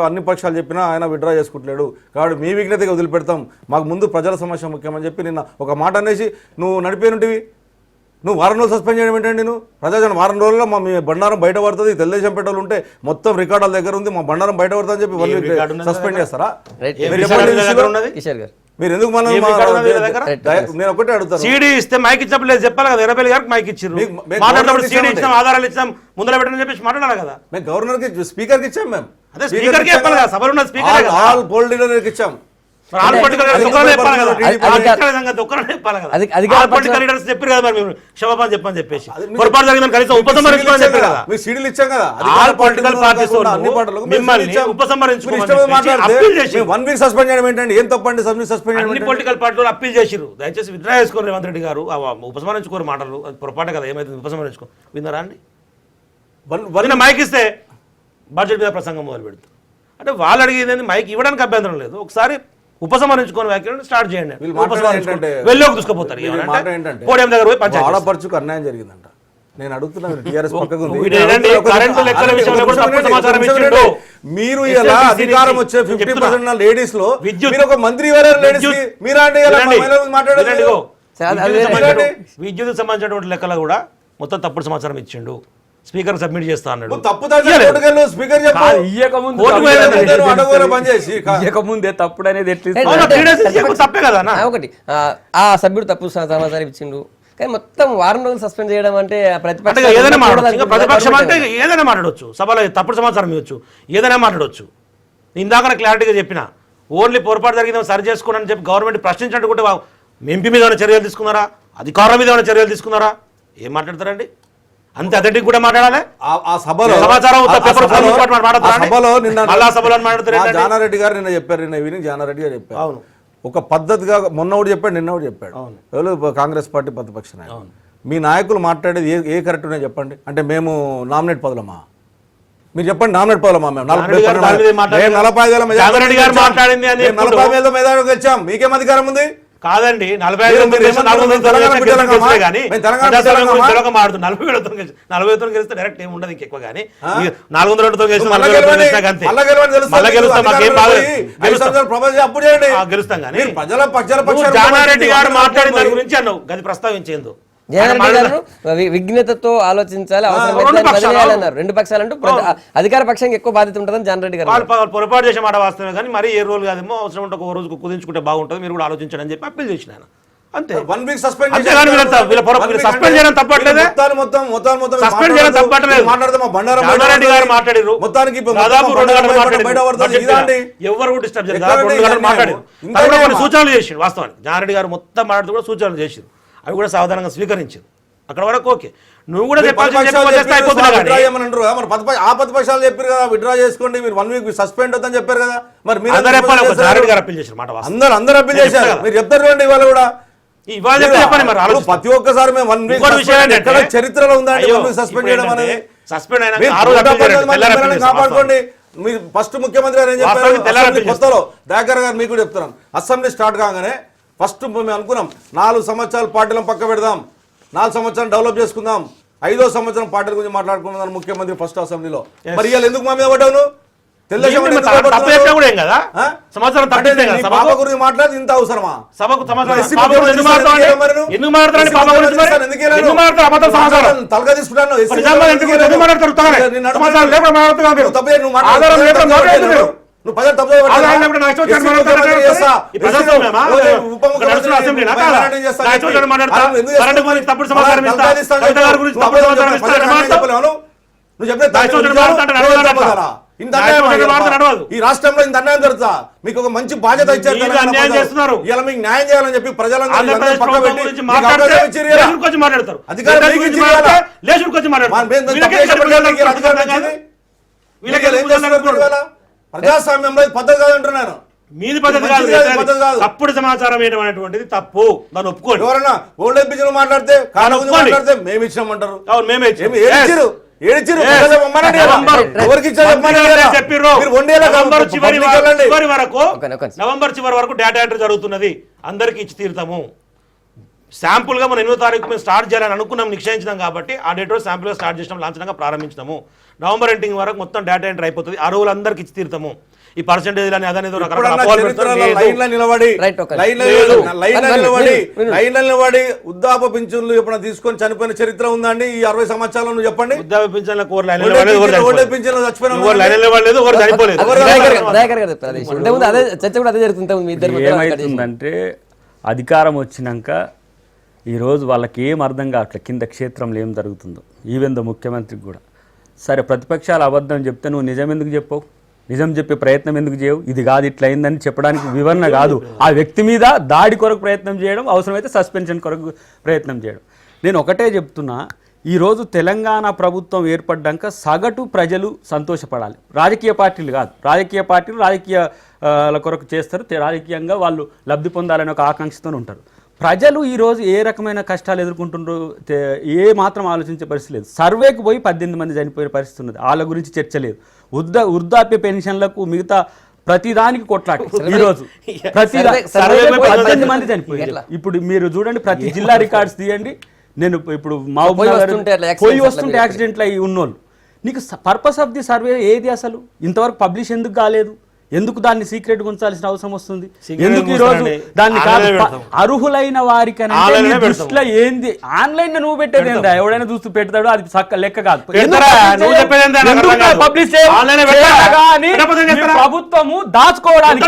అన్ని పక్షాలు చెప్పినా ఆయన విడ్రా చేసుకుంటలేడు కాబట్టి మీ విజ్ఞతగా వదిలిపెడతాం, మాకు ముందు ప్రజల సమస్య ముఖ్యమని చెప్పి నిన్న ఒక మాట అనేసి నువ్వు నడిపోయినవి. నువ్వు 4 రోజులు సస్పెండ్ చేయడం ఏంటండి? నువ్వు ప్రజాజన 4 రోజుల్లో మీ బండారం బయట పడుతుంది, తెలుగుదేశం పెట్టాలు ఉంటే మొత్తం రికార్డుల దగ్గర ఉంది, మా బండారం బయట పడుతుంది అని చెప్పి 1 week సస్పెండ్ చేస్తారా? మీరు ఎందుకు నేను ఒకటే అడుగుతాను. సీడీ ఇస్తే మైక్ ఇచ్చినప్పుడు లేదు చెప్పాలి కదా. 20,000 గారికి మైక్ ఇచ్చారు, మాట్లాడినప్పుడు సీడీ ఇచ్చాం, ఆధారాలు ఇచ్చాం, ముందర పెట్టని చెప్పేసి మాట్లాడాలి కదా. మేము గవర్నర్కి స్పీకర్కి ఇచ్చాం. మేము అదే స్పీకర్కి చెప్పాలి కదా, సభలో ఉన్న స్పీకర్ ఆల్ పోల్ లీడర్కి ఇచ్చాం. క్షమాపణ చెప్పని చెప్పేసి పొరపాటు జరిగిందని కనీసం ఉపసంహరించుకోమని చెప్పారు కదా. మీకు సీడీలు ఇచ్చాం కదా. ఆల్ పొలిటికల్ పార్టీస్ మిమ్మల్ని ఉపసంహరించుకోమని 1 week సస్పెండ్ చేయడం ఏంటండి? ఏం తప్పండి సస్పెండ్ చేయడం? అన్ని పొలిటికల్ పార్టీలు అప్పీల్ చేసిరు, దయచేసి విత్డ్రా చేసుకోరు రేవంత్ రెడ్డి గారు. ఉపసంహరించుకోరు మాటలు, అది పొరపాటు కదా. ఏమైతే ఉపసంహరించుకో విన్నారా అండి? మైక్ ఇస్తే బడ్జెట్ మీద ప్రసంగం మొదలు పెడుతుంది అంటే వాళ్ళు అడిగేది మైక్ ఇవ్వడానికి అభ్యంతరం లేదు. ఒకసారి ఉపసంహరించుకొని వ్యాఖ్యలను స్టార్ట్ చేయండి. వెళ్ళోకి తీసుకుపోతారు. పోడియం దగ్గర పోయి పంచాయతీ ఆడపడుచుకు అన్యాయం జరిగిందంట. నేను అడుగుతున్నాను, టీఆర్ఎస్ పక్కకు మీరు ఇలా అధికారం వచ్చే 50% లేడీస్ లో మీరు ఒక మంత్రి విద్యుత్ సంబంధించినటువంటి లెక్కలు కూడా మొత్తం తప్పుడు సమాచారం ఇచ్చిండు. స్పీకర్ సబ్మిట్ చేస్తా అన్నాడు. ఇయ్యకముందే తప్పుడు అనేది తప్పే కదా. ఒకటి ఆ సభ్యుడు తప్పుడు సమాచారం ఇచ్చిండు, కానీ మొత్తం 4 రోజులు సస్పెండ్ చేయడం అంటే ప్రతిపక్షం అంటే ఏదైనా మాట్లాడవచ్చు, సభలో తప్పుడు సమాచారం ఇవ్వచ్చు, ఏదైనా మాట్లాడవచ్చు. ఇందాక క్లారిటీగా చెప్పిన ఓన్లీ పొరపాటు జరిగిందని సరి చేసుకోండి చెప్పి గవర్నమెంట్ ప్రశ్నించినట్టుకుంటే ఎంపీ మీద ఏమైనా చర్యలు తీసుకున్నారా, అధికారుల మీద ఏమైనా చర్యలు తీసుకున్నారా? ఏం మాట్లాడతారండి? అంతే అథెంటిక్ కూడా మాట్లాడాలి. ఆ సభలో జానారెడ్డి గారు నిన్న చెప్పారు, నిన్న ఈవినింగ్ జానారెడ్డి గారు చెప్పారు. అవును, ఒక పద్ధతిగా మొన్న ఒకటి చెప్పాడు, నిన్న ఒకటి చెప్పాడు. ఎవరు? కాంగ్రెస్ పార్టీ ప్రతిపక్ష నాయకులు. మీ నాయకులు మాట్లాడేది ఏ కరెక్ట్ ఉన్నాయో చెప్పండి. అంటే మేము నామినేట్ పదలమా? మీరు చెప్పండి నామినేట్ పోవాలమ్మా మేము జానారెడ్డి గారు దాని మీద మాట్లాడారు. 45,000 జానారెడ్డి గారు మాట్లాడింది అని మేము 45,000 మెజారిటీ గెలిచాం. మీకేం అధికారం ఉంది? కాదండి 45,000 గెలిస్తే 40,000 గెలిస్తే డైరెక్ట్ ఏమి ఉండదు ఇంకెక్కువ కానీ 402తో గెలిస్తే 40,000 గెలుస్తాం కానీ జానారెడ్డి గారు మాట్లాడిన దాని గురించి అన్నావు అది ప్రస్తావించేందు జగన్ గారు విఘ్నతతో ఆలోచించాలి, అవసరం రెండు పక్షాలంటూ అధికార పక్షానికి ఎక్కువ బాధ్యత ఉంటుందని జగన్ రెడ్డి గారు వాళ్ళు పొరపాటు చేసే మాట వాస్తవమే కానీ మరి ఏ రోజు కాదేమో అవసరం ఉంటే ఒక రోజు కుదించుకుంటే బాగుంటుంది మీరు కూడా ఆలోచించండి అని చెప్పి అప్పీల్ చేసిన అంతే. 1 వీక్ సస్పెండ్ సస్పెండ్ చేయడం తప్పట్లేదు, సస్పెండ్ చేయడం తప్పట్లేదు. జానారెడ్డి గారు మాట్లాడారు మొత్తానికి దాదాపు 2 గంటలు మాట్లాడారు, ఎవరు డిస్టర్బ్ చేయలేదు, 2 గంటలు మాట్లాడారు. తర్వాత కొన్ని సూచనలు చేసిండు. వాస్తవానికి జానారెడ్డి గారు మొత్తం మాట్లాడుతూ కూడా సూచనలు చేసిండు, అవి కూడా సాధారణంగా స్వీకరించారు. అక్కడ వరకు ఓకే, నువ్వు కూడా ప్రతిపక్షాలు చెప్పారు కదా విత్డ్రా చేసుకోండి, మీరు 1 వీక్ సస్పెండ్ అవుతుందని చెప్పారు కదా. మరి మీరు జానారెడ్డి గారు అప్పీల్ చేశారు మాట అందరూ అప్పీల్ చేశారు. మీరు చెప్తారు చూడండి ఇవాళ కూడా ప్రతి ఒక్కసారి మేము 1 వీక్ చరిత్రలో ఉందండి సస్పెండ్ చేయడం అనేది. కాపాడుకోండి. మీరు ఫస్ట్ ముఖ్యమంత్రి గారు ఏం చెప్పారు కొత్తలో దయాకర్ గారు మీకు కూడా చెప్తున్నాను, అసెంబ్లీ స్టార్ట్ కాగానే ఫస్ట్ మేము అనుకున్నాం 4 సంవత్సరాలు పార్టీలను పక్క పెడదాం, 4 సంవత్సరాలు డెవలప్ చేసుకుందాం, 5వ సంవత్సరం పార్టీల గురించి మాట్లాడుకుందాం ముఖ్యమంత్రి ఫస్ట్ అసెంబ్లీలో. మరి ఇవాళ ఎందుకు మా మీద పడ్డావు? గురించి మాట్లాడి ఇంత అవసరమా? తలగా తీసుకుంటాను నువ్వు పదే తప్పు ఈ రాష్ట్రంలో ఇంత అన్యాయం జరుగుతా. మీకు ఒక మంచి బాధ్యత ఇచ్చారు, ఇలా మీకు న్యాయం చేయాలని చెప్పి ప్రజలందరూ ప్రజాస్వామ్యంలో పద్ధతి కాదంటున్నాను. మీది పద్ధతి కాదు, తప్పుడు సమాచారం అనేటువంటిది తప్పు, దాన్ని ఒప్పుకోండి. ఎవరన్నా ఓల్డ్ ఏజ్ పింఛన్ మాట్లాడితే మాట్లాడితే మేము ఇచ్చామంటారు. మేమే నవంబర్ చివరి వరకు డేటా ఎంట్రీ జరుగుతున్నది, అందరికి ఇచ్చి తీరుతాము. శాంపుల్ గా మనం 8వ తారీఖు మేము స్టార్ట్ చేయాలని అనుకున్నాం, నిశ్చయించినాం కాబట్టి ఆ డేట్ రోజు శాంపుల్ గా స్టార్ట్ చేసినాం, లాంఛనంగా ప్రారంభించినాము. నవంబర్ ఎండింగ్ వరకు మొత్తం డేటా ఎంట్రీ అయిపోతుంది, ఆ రోజులు అందరికి ఇచ్చి తీరుతాము. ఈ పర్సెంటేజ్ అని అదనేది నిలబడి వృద్ధాప్య పింఛన్లు ఎప్పుడైనా తీసుకొని చనిపోయిన చరిత్ర ఉందండి ఈ 60 సంవత్సరాలు చెప్పండి. వృద్ధాప్య పింఛన్ల ఏమైతుందంటే అధికారం వచ్చినాక ఈరోజు వాళ్ళకి ఏం అర్థం కావట్లేదు కింద క్షేత్రంలో ఏం జరుగుతుందో. ఈవెన్ ద ముఖ్యమంత్రికి కూడా సరే ప్రతిపక్షాలు అబద్ధం చెప్తే నువ్వు నిజం ఎందుకు చెప్పవు? నిజం చెప్పే ప్రయత్నం ఎందుకు చేయవు? ఇది కాదు ఇట్లా అయిందని చెప్పడానికి వివరణ కాదు, ఆ వ్యక్తి మీద దాడి కొరకు ప్రయత్నం చేయడం, అవసరమైతే సస్పెన్షన్ కొరకు ప్రయత్నం చేయడం. నేను ఒకటే చెప్తున్నా, ఈరోజు తెలంగాణ ప్రభుత్వం ఏర్పడ్డాక సగటు ప్రజలు సంతోషపడాలి, రాజకీయ పార్టీలు కాదు. రాజకీయ పార్టీలు రాజకీయాల కొరకు చేస్తారు, రాజకీయంగా వాళ్ళు లబ్ధి పొందాలనే ఒక ఆకాంక్షతో ఉంటారు. ప్రజలు ఈరోజు ఏ రకమైన కష్టాలు ఎదుర్కొంటున్నారు ఏ మాత్రం ఆలోచించే పరిస్థితి లేదు. సర్వేకి పోయి 18 మంది చనిపోయే పరిస్థితి ఉన్నది, వాళ్ళ గురించి చర్చ లేదు. వృద్ధాప్య పెన్షన్లకు మిగతా ప్రతిదానికి కొట్లాట. ఈరోజు 18 మంది చనిపోయారు. ఇప్పుడు మీరు చూడండి, ప్రతి జిల్లా రికార్డ్స్ తీయండి. నేను ఇప్పుడు పోయి వస్తుంటే యాక్సిడెంట్లు అయ్యి ఉన్నోళ్ళు, నీకు పర్పస్ ఆఫ్ ది సర్వే ఏది అసలు? ఇంతవరకు పబ్లిష్ ఎందుకు కాలేదు? ఎందుకు దాన్ని సీక్రెట్ ఉంచాల్సిన అవసరం వస్తుంది? ఎందుకు ఈ రోజు దాన్ని అర్హులైన వారికి దృష్టిలో ఏంది? ఆన్లైన్ నువ్వు పెట్టేది ఏందా? ఎవడైనా చూస్తూ పెడతాడు, అది లెక్క కాదు. ప్రభుత్వము దాచుకోవడానికి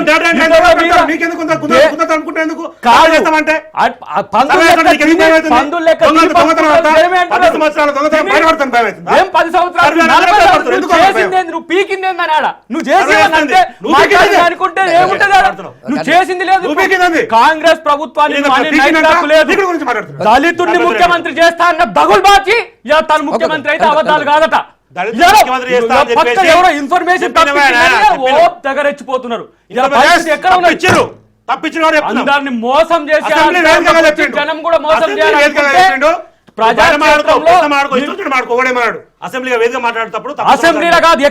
నువ్వు పీకిందేందని ఆడ నువ్వు చేసేదంటే నువ్వు చేసింది లేదు. కాంగ్రెస్ ప్రభుత్వాన్ని దళితుడిని ముఖ్యమంత్రి చేస్తా అన్న దగులు బాచి తను ముఖ్యమంత్రి అయితే అబద్ధాలు కాదట. ఎవరో ఇన్ఫర్మేషన్ దగ్గరెచ్చిపోతున్నారు. అందరిని మోసం చేసి జనం కూడా మోసం చేయాలి. ప్రజాక్షేత్రంలో అసెంబ్లీగా వేదిక మాట్లాడేటప్పుడు అసెంబ్లీలో కాదు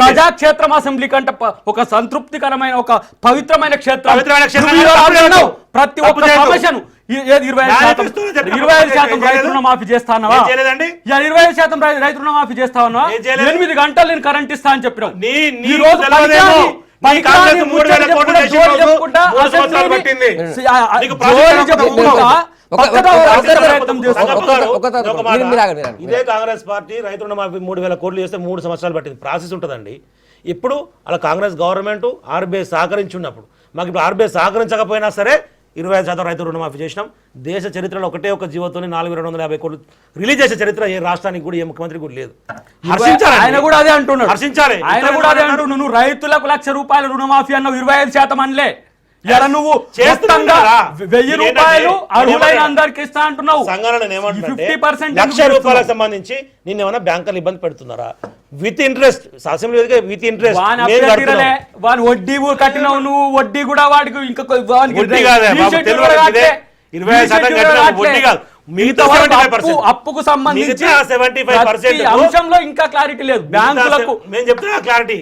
ప్రజాక్షేత్రం అసెంబ్లీ కంటే ఒక సంతృప్తికరమైన ఒక పవిత్రమైన క్షేత్రం ప్రతి ఒక్క సమస్యను 25% రైతు రుణమాఫీ చేస్తా ఉన్నావా 25% రైతు రుణమాఫీ చేస్తా ఉన్నావా 8 గంటలు నేను కరెంట్ ఇస్తా అని చెప్పినావు ఈ రోజు ఇదే కాంగ్రెస్ పార్టీ రైతు రుణమాఫీ 3,000 కోట్లు చేస్తే 3 సంవత్సరాలు పట్టింది. ప్రాసెస్ ఉంటుందండి. ఇప్పుడు అలా కాంగ్రెస్ గవర్నమెంట్ ఆర్బీఐ సహకరించి ఉన్నప్పుడు మాకు ఇప్పుడు ఆర్బీఐ సహకరించకపోయినా సరే 25% రైతు రుణమాఫీ చేసినాం. దేశ చరిత్రలో ఒకటే ఒక జీవోతోని 4,250 కోట్లు రిలీజ్ చేసే చరిత్ర ఏ రాష్ట్రానికి కూడా ఏ ముఖ్యమంత్రి కూడా లేదు. ఆయన కూడా అదే అంటున్నాడు. హర్షించాలి. ఆయన కూడా అదే అంటున్నాడు. నువ్వు రైతులకు ₹1,00,000 రుణమాఫీ అన్నావు, 25% అనలే. ఇలా నువ్వు మొత్తంగా 1,000 రూపాయలు అర్హులైన అందరికి ఇస్తా అంటున్నావు. సంఘటన ₹1,00,000 సంబంధించి నిన్నేమన్నా బ్యాంకులు ఇబ్బంది పెడుతున్నారా? With interest assembly with interest వాని వడ్డీ కట్టినావు నువ్వు. వడ్డీ కూడా వాడికి ఇంకా అప్పుకు సంబంధించి అంశంలో ఇంకా క్లారిటీ లేదు బ్యాంకులకు. మేము చెప్తున్నా క్లారిటీ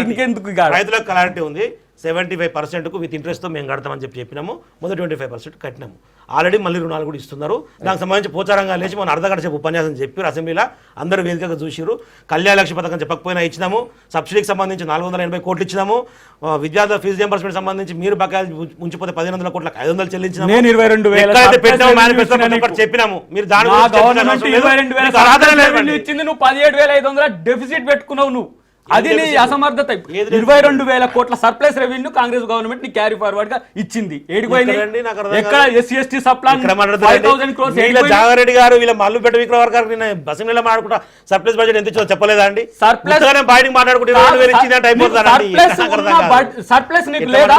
ఇంకెందుకు రైతులకు క్లారిటీ ఉంది. 75% విత్ ఇంట్రెస్ట్తో మేము కడతామని చెప్పినాము. మొదటి 25% కట్టినాము. ఆల్రెడీ మళ్ళీ రుణాలు కూడా ఇస్తున్నారు. దానికి సంబంధించి పోచారంగా లేచి మనం అర్ధగంట సేపు ఉపన్యాసం చెప్పారు అసెంబ్లీలో. అందరూ వేదికగా చూసిరు. కళ్యాణ లక్ష్మి పథకం చెప్పకపోయినా ఇచ్చినాము. సబ్సిడీకి సంబంధించి 480 కోట్లు ఇచ్చినాము. విద్యార్థుల ఫీజు రియంబర్స్మెంట్ సంబంధించి మీరు బకాయిలు ఉంచిపోతే 1,500 కోట్లకు 500 చెల్లించినాము. చెప్పినాము. మీరు దాని నువ్వు 17,500 డెఫిసిట్ పెట్టుకున్నావు. నువ్వు అది నీ అసమర్థత. 22,000 కోట్ల సర్ప్లస్ రెవెన్యూ కాంగ్రెస్ గవర్నమెంట్ నీ క్యారీ ఫార్వర్డ్ గా ఇచ్చింది. ఎక్కడ ఎస్సీ ఎస్టీ సప్లాన్ 5,000 crores జాగారెడ్డి గారు వీళ్ళ మల్లుపేట విక్రమార్క గారు అసెంబ్లీలో మాట్లాడుకుంటా సర్ప్లస్ బడ్జెట్ ఎంత ఇచ్చిందో చెప్పలేదా అండి? బయటకు సర్ప్లస్ నీకు లేదా?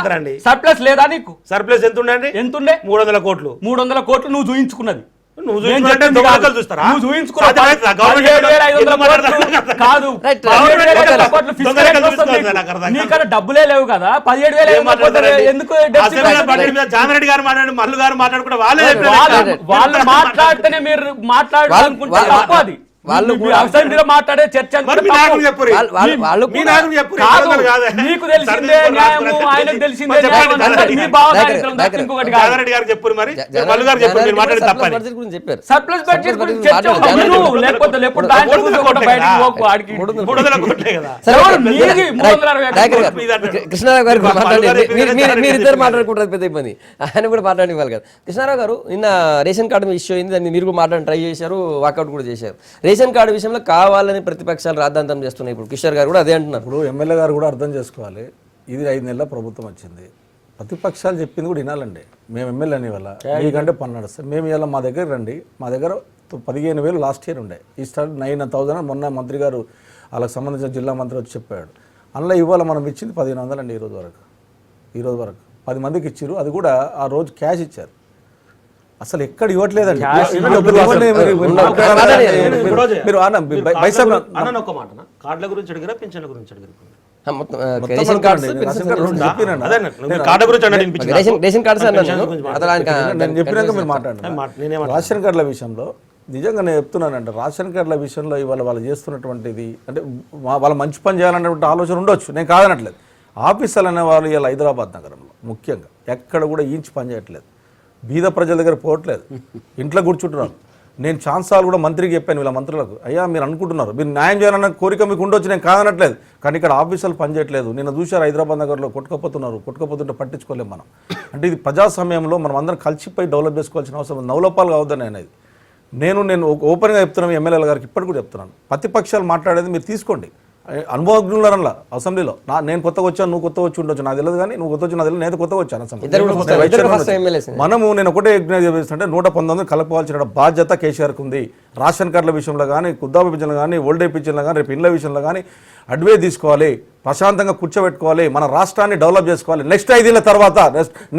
సర్ప్లస్ లేదా నీకు? సర్ప్లస్ ఎంత ఉండండి? ఎంతుండే? 300 కోట్లు. 300 కోట్లు నువ్వు చూయించుకున్నది. నువ్వు చూపించుకుంటే చూస్తారా? డబ్బులే లేవు కదా. 17,000 ఎందుకు? జానారెడ్డి గారు మాట్లాడి మల్లు గారు మాట్లాడుకుంటే వాళ్ళు మాట్లాడితేనే మీరు మాట్లాడాలనుకుంటే తప్పు. అది వాళ్ళు అసెంబ్లీలో మాట్లాడే చర్చ నీకు తెలిసిందే న్యాయము, ఆయనకు తెలిసిందే సర్ప్లస్ బడ్జెట్ గురించి చర్చ. లేకపోతే కృష్ణారావు గారు మీరిద్దరు మాట్లాడుకుంటారు పెద్ద ఇబ్బంది. ఆయన కూడా మాట్లాడివ్వాలి కదా. కృష్ణారావు గారు నిన్న రేషన్ కార్డు ఇష్యూ అయింది. దాన్ని మీరు కూడా మాట్లాడి ట్రై చేశారు, వాకౌట్ కూడా చేశారు. రేషన్ కార్డు విషయంలో కావాలని ప్రతిపక్షాలు రాద్ధాంతం చేస్తున్నాయి. ఇప్పుడు కిషోర్ గారు కూడా అదే అంటున్నారు. ఇప్పుడు ఎమ్మెల్యే గారు కూడా అర్థం చేసుకోవాలి. ఇది 5 నెలల ప్రభుత్వం వచ్చింది. ప్రతిపక్షాలు చెప్పింది కూడా వినాలండి. మేము ఎమ్మెల్యే అని వల్ల మీకంటే పన్ను నడుస్తాం. మేము ఇలా మా దగ్గర రండి. మా దగ్గర 15,000 లాస్ట్ ఇయర్ ఉండే. ఈ స్టార్ట్ 9,000 మొన్న మంత్రి గారు వాళ్ళకి సంబంధించిన జిల్లా మంత్రి వచ్చి చెప్పాడు. అందులో ఇవాళ మనం ఇచ్చింది 1,500 అండి. ఈ రోజు వరకు 10 మందికి ఇచ్చారు. అది కూడా ఆ రోజు క్యాష్ ఇచ్చారు. అసలు ఎక్కడ ఇవ్వట్లేదండి. కార్డుల గురించి అడిగారా, పెన్షన్ల గురించి అడిగారా? రేషన్ కార్డ్స్ నేను చెప్పినాక మీరు మాట్లాడండి. రేషన్ కార్డుల విషయంలో నిజంగా నేను చెప్తున్నానంటే, రేషన్ కార్డుల విషయంలో ఇవాళ వాళ్ళు చేస్తున్నటువంటిది అంటే వాళ్ళు మంచి పని చేయాలనేటువంటి ఆలోచన ఉండొచ్చు, నేను కాదనట్లేదు. ఆఫీసర్లు అనే వాళ్ళు ఇవాళ హైదరాబాద్ నగరంలో ముఖ్యంగా ఎక్కడ కూడా ఇంచి పని చేయట్లేదు. బీద ప్రజల దగ్గర పోవట్లేదు, ఇంట్లో కూర్చుంటున్నారు. నేను ఛాన్సాలు కూడా మంత్రికి చెప్పాను, వీళ్ళ మంత్రులకు, అయ్యా మీరు అనుకుంటున్నారు మీరు న్యాయం చేయాలన్న కోరిక మీకు ఉండొచ్చు, నేను కాదనట్లేదు. కానీ ఇక్కడ ఆఫీసర్లు పనిచేయట్లేదు. నిన్న చూశారు హైదరాబాద్ నగర్లో కొట్టుకపోతుంటే పట్టించుకోలేము మనం. అంటే ఇది ప్రజాస్వామ్యంలో మనం అందరం కలిసిపోయి డెవలప్ చేసుకోవాల్సిన అవసరం, నవలోపాలు కావద్దని అనేది నేను ఓపెన్గా చెప్తున్నాను. ఎమ్మెల్యేల గారికి ఇప్పటికి కూడా చెప్తున్నాను, ప్రతిపక్షాలు మాట్లాడేది మీరు తీసుకోండి. అనుభవజ్ఞులనలా అసెంబ్లీలో నేను కొత్తగా వచ్చాను, నువ్వు కొత్త వచ్చి ఉండొచ్చు, నాకు తెలియదు. కానీ నువ్వు కొత్త వచ్చి నాకు తెలియదు, నేను కొత్తగా వచ్చాను మనము. నేను ఒకటే యజ్ఞం చేస్తుంటే 119 కలపవలసిన బాధ్యత కేసీఆర్కి ఉంది. రేషన్ కార్డుల విషయంలో కానీ, వృద్ధాప్య పింఛన్లు కానీ, ఓల్డ్ ఏజ్ పింఛన్లు కానీ, రేపు ఇళ్ల విషయంలో కానీ అడ్వే తీసుకోవాలి, ప్రశాంతంగా కూర్చోబెట్టుకోవాలి, మన రాష్ట్రాన్ని డెవలప్ చేసుకోవాలి. నెక్స్ట్ 5 ఏళ్ళ తర్వాత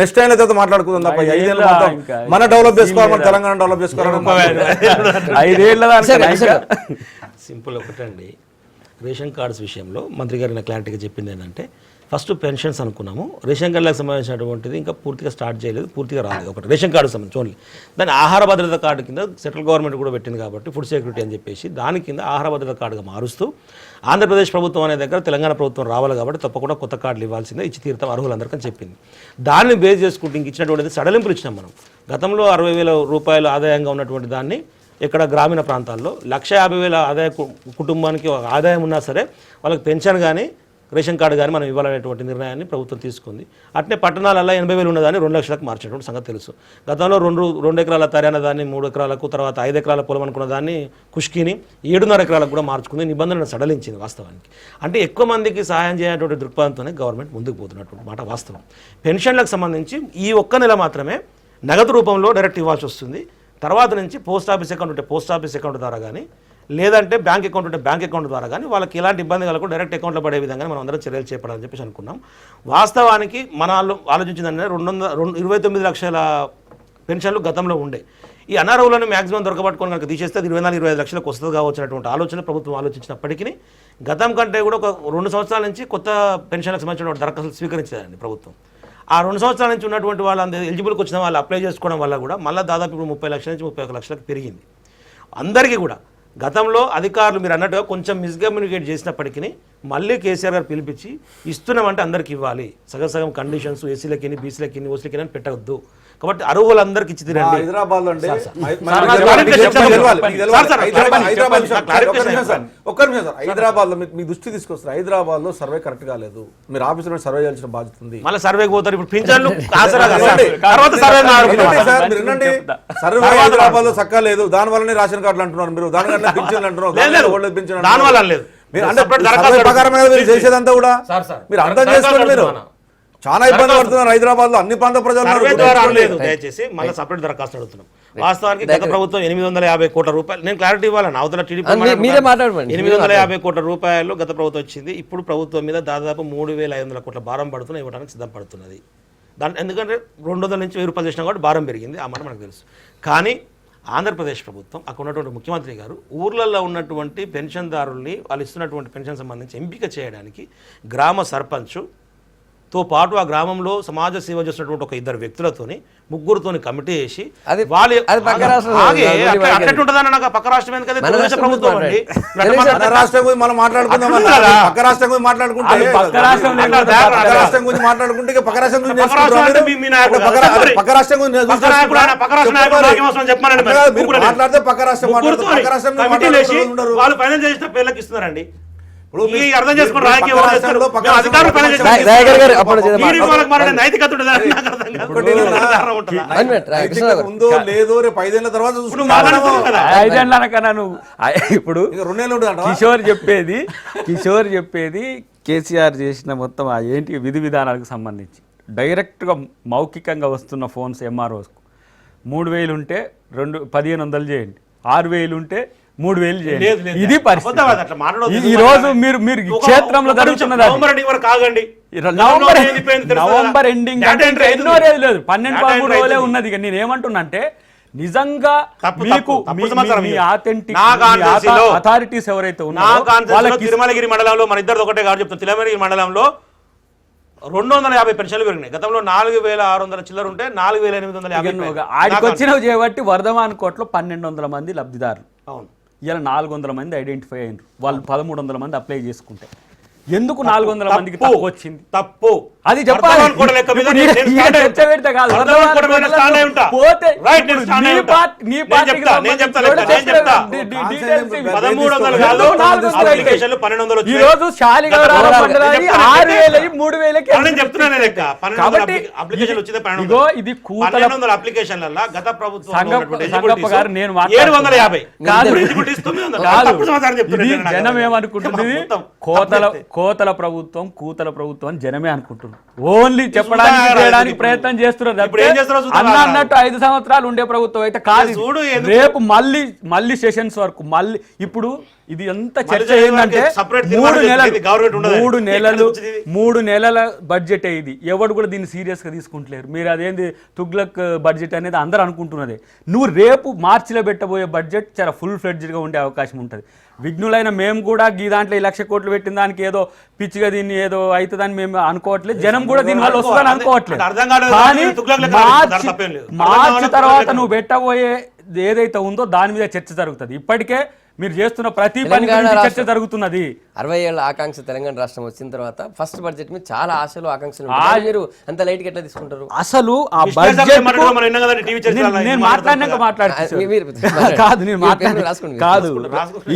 నెక్స్ట్ 5 ఏళ్ళ తర్వాత మాట్లాడుకుందాం తప్ప 5 ఏళ్ళ మాత్రం మన డెవలప్ చేసుకోవాలి, మన తెలంగాణ డెవలప్ చేసుకోవాలి. 5 ఏళ్ళ సింపుల్ ఒకటండి. రేషన్ కార్డ్స్ విషయంలో మంత్రి గారు క్లారిటీగా చెప్పింది ఏంటంటే, ఫస్ట్ పెన్షన్స్ అనుకున్నాము. రేషన్ కార్డులకు సంబంధించినటువంటిది ఇంకా పూర్తిగా స్టార్ట్ చేయలేదు, పూర్తిగా రాలేదు. ఒకటి రేషన్ కార్డు సంబంధించి ఓన్లీ దాని ఆహార భద్రత కార్డు కింద సెంట్రల్ గవర్నమెంట్ కూడా పెట్టింది కాబట్టి ఫుడ్ సెక్యూరిటీ అని చెప్పేసి దాని కింద ఆహార భద్రత కార్డుగా మారుస్తూ ఆంధ్రప్రదేశ్ ప్రభుత్వం అనే దగ్గర తెలంగాణ ప్రభుత్వం రావాలి కాబట్టి తప్పకుండా కొత్త కార్డులు ఇవ్వాల్సిందే, ఇచ్చి తీరుతాం అర్హులందరికీ చెప్పింది. దాన్ని బేస్ చేసుకుంటూ ఇంక ఇచ్చినటువంటిది సడలింపులు ఇచ్చినాం మనం. గతంలో 60,000 రూపాయలు ఆదాయంగా ఉన్నటువంటి దాన్ని ఇక్కడ గ్రామీణ ప్రాంతాల్లో 1,50,000 ఆదాయ కుటుంబానికి ఆదాయం ఉన్నా సరే వాళ్ళకి పెన్షన్ కానీ రేషన్ కార్డు కానీ మనం ఇవ్వాలనేటువంటి నిర్ణయాన్ని ప్రభుత్వం తీసుకుంది. అట్నే పట్టణాలలో 80,000 ఉన్నదాన్ని 2 లక్షలకు మార్చేటువంటి సంగతి తెలుసు. గతంలో 2 ఎకరాల తరైన దాన్ని 3 ఎకరాలకు, తర్వాత 5 ఎకరాల పొలం అనుకున్న దాన్ని కుష్కిని 7.5 ఎకరాలకు కూడా మార్చుకుంది. నిబంధనలను సడలించింది వాస్తవానికి. అంటే ఎక్కువ మందికి సహాయం చేయనటువంటి దృక్పథంతోనే గవర్నమెంట్ ముందుకు పోతున్నటువంటి మాట వాస్తవం. పెన్షన్లకు సంబంధించి ఈ ఒక్క నెల మాత్రమే నగదు రూపంలో డైరెక్ట్ ఇవ్వాల్సి వస్తుంది. తర్వాత నుంచి పోస్ట్ ఆఫీస్ అకౌంట్ ఉంటే పోస్ట్ ఆఫీస్ అకౌంట్ ద్వారా కానీ, లేదంటే బ్యాంక్ అకౌంట్ ఉంటే బ్యాంక్ అకౌంట్ ద్వారా కానీ వాళ్ళకి ఎలాంటి ఇబ్బంది కలగకుండా డైరెక్ట్ అకౌంట్లో పడే విధంగా మనం అందరం చర్యలు చేపడాలని చెప్పేసి అనుకున్నాం. వాస్తవానికి మన ఆలోచించిందంటే 29 లక్షల పెన్షన్లు గతంలో ఉండే. ఈ అనర్హులను మ్యాక్సిమం దొరకబట్టుకొని కనుక తీసేస్తే అది 24-25 లక్షలకు వస్తుంది కావచ్చినటువంటి ఆలోచన ప్రభుత్వం ఆలోచించినప్పటికీ గతం కంటే కూడా ఒక 2 సంవత్సరాల నుంచి కొత్త పెన్షన్లకు సంబంధించిన దరఖాస్తులు స్వీకరించేదండి ప్రభుత్వం. ఆ 2 సంవత్సరాల నుంచి ఉన్నటువంటి వాళ్ళందరూ ఎలిజిబుల్కి వచ్చిన వాళ్ళు అప్లై చేసుకోవడం వల్ల కూడా మళ్ళీ దాదాపు ఇప్పుడు 30 లక్షల నుంచి 31 లక్షలకు పెరిగింది. అందరికీ కూడా గతంలో అధికారులు మీరు అన్నట్టుగా కొంచెం మిస్కమ్యూనికేట్ చేసినప్పటికీ మళ్ళీ కేసీఆర్ గారు పిలిపించి ఇస్తున్నామంటే అందరికి ఇవ్వాలి, సగం కండిషన్స్ ఎస్సీలకి, బీసీలకి, ఓసీలకి అని పెట్టవద్దు. కాబట్టి అర్హులందరికీ ఇచ్చి తిరండి. హైదరాబాద్ అంటే హైదరాబాద్ లో మీ దృష్టి తీసుకొస్తారు. హైదరాబాద్ లో సర్వే కరెక్ట్ కాలేదు, మీరు ఆఫీసులో సర్వే చేయాల్సిన బాధ్యత ఉంది. మళ్ళీ సర్వేకి పోతారు. ఇప్పుడు పింఛన్లు సర్వే హైదరాబాద్ లో చక్కగా లేదు, దాని వల్లనే రేషన్ కార్డులు అంటున్నారు మీరు, దానివల్ల పింఛన్లు అంటున్నారు, దాని వల్ల లేదు. మీరు అంటే చేసేదంతా కూడా మీరు అర్థం చేసుకోండి. మీరు చాలా ఇబ్బంది పడుతున్నారు హైదరాబాద్ లో అన్ని ప్రాంత ప్రజలు. దయచేసి మళ్ళీ సపరేట్ దరఖాస్తు అడుగుతున్నాం. వాస్తవానికి గత ప్రభుత్వం 850 కోట్ల రూపాయలు, నేను క్లారిటీ ఇవ్వాలని అవతల టీడీపీ 850 కోట్ల రూపాయలు గత ప్రభుత్వం వచ్చింది. ఇప్పుడు ప్రభుత్వం మీద దాదాపు 3,500 కోట్ల భారం పడుతున్నా ఇవ్వడానికి సిద్ధపడుతున్నది. దాని ఎందుకంటే 200 నుంచి 1000 రూపాయలు చేసినా కాబట్టి భారం పెరిగింది, ఆ మాట మనకు తెలుసు. కానీ ఆంధ్రప్రదేశ్ ప్రభుత్వం అక్కడ ఉన్నటువంటి ముఖ్యమంత్రి గారు ఊర్లలో ఉన్నటువంటి పెన్షన్దారుల్ని వాళ్ళు ఇస్తున్నటువంటి పెన్షన్ సంబంధించి ఎంపిక చేయడానికి గ్రామ సర్పంచ్తో పాటు ఆ గ్రామంలో సమాజ సేవ చేస్తున్నటువంటి ఒక 2 వ్యక్తులతోని 3తోని కమిటీ చేసి అట్టుంటుందని నాకు పక్క రాష్ట్రం ఎందుకంటే ప్రభుత్వం అండి. రాష్ట్రం గురించి మనం మాట్లాడుకుందాం, పక్క రాష్ట్రం గురించి మాట్లాడుకుంటే పక్క రాష్ట్రం గురించి మాట్లాడుకుంటే పక్క రాష్ట్రం గురించి మాట్లాడితే పక్క రాష్ట్రం వాళ్ళు ఫైనల్ చేసిన పేర్లకు ఇస్తున్నారండి. అర్థం చేసుకోండి. ఉందో లేదో రేపు 5 ఏళ్ల తర్వాత ఇప్పుడు కిషోర్ చెప్పేది కేసీఆర్ చేసిన మొత్తం ఏంటి విధి విధానాలకు సంబంధించి డైరెక్ట్గా మౌఖికంగా వస్తున్న ఫోన్స్ ఎంఆర్ఓస్కు 3,000 ఉంటే 1,500 చేయండి, 6,000 ఉంటే 3,000 చేయండి. ఇది పరిస్థితి. ఈ రోజు మీరు క్షేత్రంలో జరుగుతున్నది నవంబర్ ఎండింగ్ ఎన్నో రోజులు లేదు, 12-13 రోజులే ఉన్నది. ఇక నేను ఏమంటున్నా అంటే నిజంగా మీకు అథారిటీస్ ఎవరైతే ఉన్నారో తిరుమలగిరి మండలంలో మన ఇద్దరు ఒకటే కాదు చెప్తాను. తిరుమలగిరి మండలంలో 250 పెన్షన్లు పెరిగినాయి. గతంలో 4,600 చిల్లర ఉంటే 4,850. ఆడికి వచ్చినవి చేయబట్టి వర్ధమాన్ కోట్లో 1,200 మంది లబ్ధిదారులు. అవును, ఇలా 400 మంది ఐడెంటిఫై అయినారు. వాళ్ళు 1,300 మంది అప్లై చేసుకుంటే ఎందుకు 400 మందికి తక్కువ వచ్చింది? తప్పు అది చెప్పాలి. జనం ఏమనుకుంటుంది, కోతల ప్రభుత్వం కూతల ప్రభుత్వం అని జనమే అనుకుంటున్నారు. ఓన్లీ చెప్పడానికి చేయడానికి ప్రయత్నం చేస్తున్నారు. అన్నట్టు 5 సంవత్సరాలు ఉండే ప్రభుత్వం అయితే కాదు. రేపు మళ్ళీ సెషన్స్ వరకు మళ్ళీ ఇప్పుడు ఇది ఎంత చర్చ ఏంటంటే 3 నెలల బడ్జెట్ ఇది. ఎవడు కూడా దీన్ని సీరియస్గా తీసుకుంటలేరు. మీరు అదేంది తుగ్లక్ బడ్జెట్ అనేది అందరూ అనుకుంటున్నదే. నువ్వు రేపు మార్చిలో పెట్టబోయే బడ్జెట్ చాలా ఫుల్ ఫ్లెడ్జ్డ్గా ఉండే అవకాశం ఉంటుంది. విఘ్నులైన మేము కూడా ఈ దాంట్లో 1,00,000 కోట్లు పెట్టిన దానికి ఏదో పిచ్చిగా దీన్ని ఏదో అవుతుందని మేము అనుకోవట్లేదు, జనం కూడా దీని వల్ల వస్తుందని అనుకోవట్లేదు. కానీ మార్చి తర్వాత నువ్వు పెట్టబోయే ఏదైతే ఉందో దాని మీద చర్చ జరుగుతుంది. ఇప్పటికే మీరు చేస్తున్న ప్రతి పని గురించి చర్చ జరుగుతున్నది. 60 ఏళ్ల ఆకాంక్ష తెలంగాణ రాష్ట్రం వచ్చిన తర్వాత ఫస్ట్ బడ్జెట్ మీద చాలా ఆశలు ఆకాంక్షలు మీరు అంత లైట్ గా ఎట్లా తీసుకుంటారు? అసలు ఆ బడ్జెట్ నేను మాట్లాడినాక కాదు,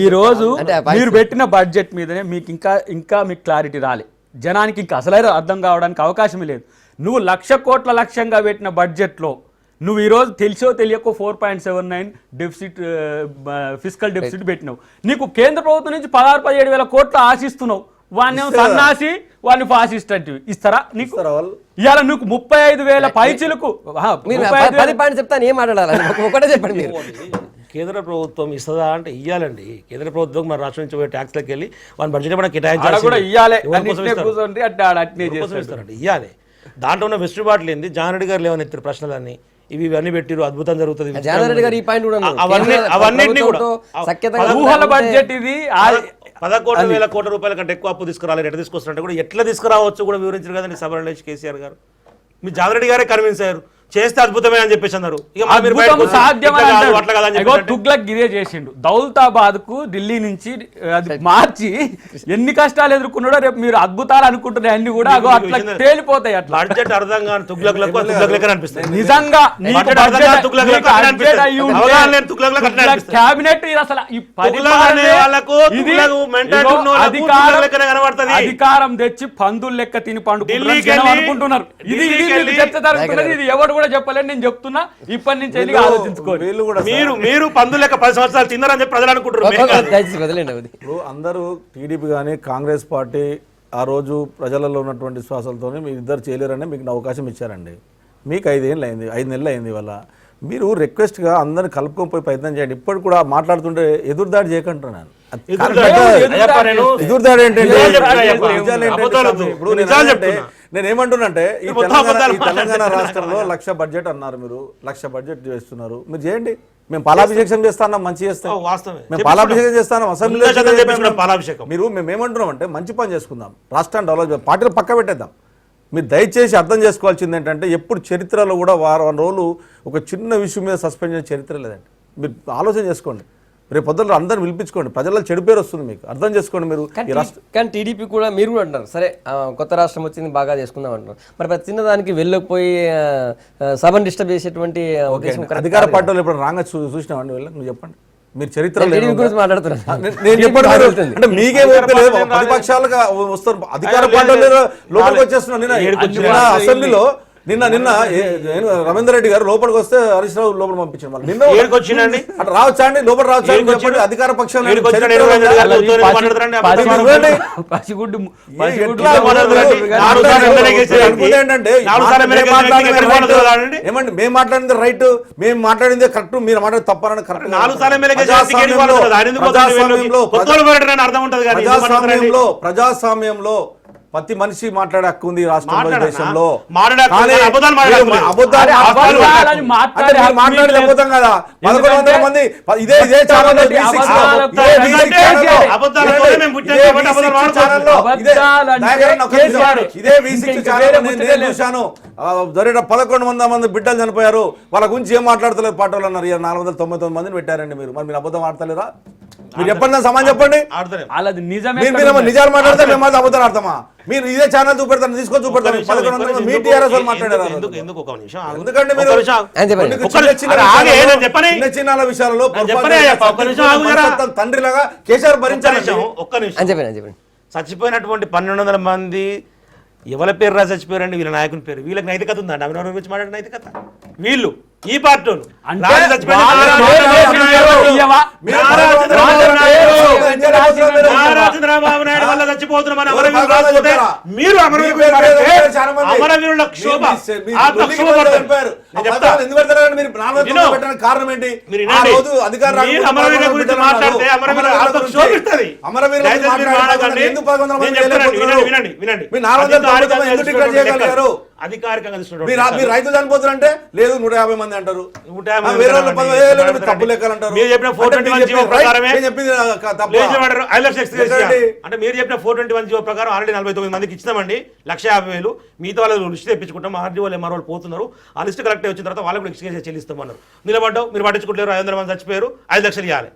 ఈ రోజు మీరు పెట్టిన బడ్జెట్ మీదనే మీకు ఇంకా మీకు క్లారిటీ రాలే, జనానికి ఇంకా అసలైన అర్థం కావడానికి అవకాశమే లేదు. నువ్వు 1,00,000 కోట్ల లక్ష్యంగా పెట్టిన బడ్జెట్లో నువ్వు ఈరోజు తెలిసో తెలియకో 4.79 డెఫిసిట్ ఫిజికల్ డెఫిసిట్ పెట్టినావు. నీకు కేంద్ర ప్రభుత్వం నుంచి 16-17 వేల కోట్లు ఆశిస్తున్నావు. వాడిని సన్నాసి వాడిని ఫాసిస్ట్ అంటే ఇస్తారా నీకు? ఇవాళ నీకు 35,000 పైచిలకు చెప్తాను, ఏం మాట్లాడాలి ఒకటే చెప్పండి మీరు. కేంద్ర ప్రభుత్వం ఇస్తుందా అంటే ఇవ్వాలండి. కేంద్ర ప్రభుత్వం మన రాష్ట్రం నుంచి పోయే ట్యాక్స్లోకి వెళ్ళి వాళ్ళ బడ్జెట్ ఏమైనా కేటాయించాలి, ఇవ్వాలి. దాంట్లో ఉన్న వెసులుబాట్లు ఏంది? జాన్ రెడ్డి గారు లేవనెత్తారు ప్రశ్నలన్నీ, ఇవన్నీ పెట్టిరు, అద్భుతం జరుగుతుంది. అవన్నింటినీ కూడా 11,000 కోట్ల రూపాయల కంటే ఎక్కువ అప్పు తీసుకురాలి, ఎట్లా తీసుకొస్తారంటే కూడా ఎట్లా తీసుకురావచ్చు కూడా వివరించారు కదండి సభలో కేసీఆర్ గారు. మీ జాన్ రెడ్డి గారే కన్విన్స్ అయ్యారు, చేస్తే అద్భుతమే అని చెప్పేసి అన్నారు. తుగ్లక్ గిరే చేసిండు. దౌలతాబాద్ కు ఢిల్లీ నుంచి అది మార్చి ఎన్ని కష్టాలు ఎదుర్కొన్నాడో రేపు మీరు అద్భుతాలు అనుకుంటున్నాయి అన్ని కూడా అట్లా తేలిపోతాయి. అట్లా బడ్జెట్ అర్థం కాని తుగ్లక్ అనిపిస్తుంది నిజంగా. క్యాబినెట్ అసలు అధికారం తెచ్చి పందులు లెక్క తిని పండుకుంటున్నారు అనుకుంటున్నారు. ఇది చర్చ జరుగుతున్నది. ఇది ఎవరు కూడా చెప్పలేదు, నేను చెప్తున్నా. ఇప్పటి నుంచి ఆలోచించుకోండి. మీరు పందులు లెక్క 10 సంవత్సరాలు తిన్నారని చెప్పి ప్రజలు అనుకుంటున్నారు. అందరూ టీడీపీ కానీ కాంగ్రెస్ పార్టీ ఆ రోజు ప్రజలలో ఉన్నటువంటి విశ్వాసాలతో మీ ఇద్దరు చేయలేరని మీకు అవకాశం ఇచ్చారండి. మీకు 5 నెలలు అయింది ఇవాళ. మీరు రిక్వెస్ట్గా అందరిని కలుపుకొని పోయి ప్రయత్నం చేయండి. ఇప్పటికి కూడా మాట్లాడుతుంటే ఎదురుదాడి చేయకుంటున్నాను. ఎదురుదాడి ఏంటంటే నేనేమంటున్నానంటే ఈ తెలంగాణ రాష్ట్రంలో 1,00,000 బడ్జెట్ అన్నారు, మీరు 1,00,000 బడ్జెట్ చేస్తున్నారు. మీరు చేయండి, మేము పాలాభిషేకం చేస్తాం, మంచి చేస్తాం, మేము పాలాభిషేకం చేస్తాం అసెంబ్లీలో. మీరు మేమేమంటున్నాం అంటే మంచి పని చేసుకుందాం, రాష్ట్రాన్ని డెవలప్, పార్టీలు పక్క పెట్టేద్దాం. మీరు దయచేసి అర్థం చేసుకోవాల్సింది ఏంటంటే ఎప్పుడు చరిత్రలో కూడా వారం రోజులు ఒక చిన్న విషయం మీద సస్పెండ్ చేసిన చరిత్ర లేదండి. మీరు ఆలోచన చేసుకోండి, రేపు పొద్దున్న అందరిని పిలిపించుకోండి, ప్రజల్లో చెడు పేరు వస్తుంది, మీకు అర్థం చేసుకోండి. మీరు కానీ టీడీపీ కూడా మీరు కూడా అంటారు సరే కొత్త రాష్ట్రం వచ్చింది బాగా చేసుకుందాం అంటారు. మరి ప్రతి చిన్నదానికి వెళ్ళకపోయి సభను డిస్టర్బ్ చేసేటువంటి అధికార పార్టీలో ఇప్పుడు రాంగా చూసినామండి వెళ్ళి నువ్వు చెప్పండి. మీరు చరిత్ర మాట్లాడుతున్నారు, అంటే మీకే లేదు, ప్రతిపక్షాలుగా వస్తారు, అధికార పార్టీలో లోపలికి వచ్చేస్తున్నారు. అసెంబ్లీలో నిన్న రవీందర్ రెడ్డి గారు లోపలికి వస్తే హరీష్ రావు లోపల పంపించారు. నిన్న రావచ్చా అండి, లోపల రావచ్చా చెప్పండి. అధికార పక్షం ఏమండి, మేము మాట్లాడింది రైట్, మేము మాట్లాడింది కరెక్ట్, మీరు మాట్లాడి తప్పని కరెక్ట్. ప్రజాస్వామ్యంలో ప్రతి మనిషి మాట్లాడే హక్కు ఉంది రాష్ట్రంలో, దేశంలో. మాట్లాడితే అబద్ధం కదా. 1100 మంది ఇదే ఛానల్ చూశాను. 1100 మంది బిడ్డలు చనిపోయారు, వాళ్ళ గురించి ఏం మాట్లాడతలేదు పాటలు అన్నారు. 499 మందిని పెట్టారండి. మీరు మరి మీరు అబద్ధం ఆడతలేరా? మీరు చెప్పండి, సమానం చెప్పండి. నిజాలు మాట్లాడితే మేము అబద్ధం ఆడతామా? మీరు ఇదే ఛానల్ చూపెడతాను, తీసుకొని చూపెడతాను. 1100 మీ టీఆర్ఎస్ వాళ్ళు మాట్లాడారు. ఎందుకంటే మీరు చిన్న విషయాలలో తండ్రిలాగా కేసీఆర్ భరించాలి. చచ్చిపోయినటువంటి 1200 మంది ఎవరి పేరు రాసి చచ్చిపోయారండి? వీళ్ళ నాయకుని పేరు. వీళ్ళకి నైతికత ఉందండి? అభినవ్ గురించి మాట్లాడే నైతికత వీళ్ళు ఈ పార్టీ చంద్రబాబు నాయుడు వల్ల చచ్చిపోతున్నాం. మీరు అమరవీరుల క్షోభ కారణం ఏంటి? అమరవీరుల గురించి మాట్లాడితే అధికారికంగా మీరు రైతులు చనిపోతారంటే లేదు 150 మంది అంటారు, 150 వేరే వాళ్ళు 10,000 తప్పు లెక్కలు అంటారు. మీరు చెప్పిన 421 జీవో ప్రకారమే నేను చెప్పింది తప్ప. 5 లక్షలు అంటే మీరు చెప్పిన 421 జీవో ప్రకారం ఆల్రెడీ 49 మందికి ఇచ్చినామండి 1,50,000. మిగతా వాళ్ళు లిస్ట్ తెప్పించుకుంటాం, ఆర్డీ వాళ్ళు ఎంఆర్ వాళ్ళు పోతున్నారు, ఆ లిస్ట్ కలెక్ట్ వచ్చిన తర్వాత వాళ్ళకి కూడా ఎక్స్కేజ్ చెల్లిస్తామన్నారు. నిలబడ్డావు, మీరు పట్టించుకుంటారు, 500 మంది చచ్చిపోయారు, 5 లక్షలు ఇవ్వాలి.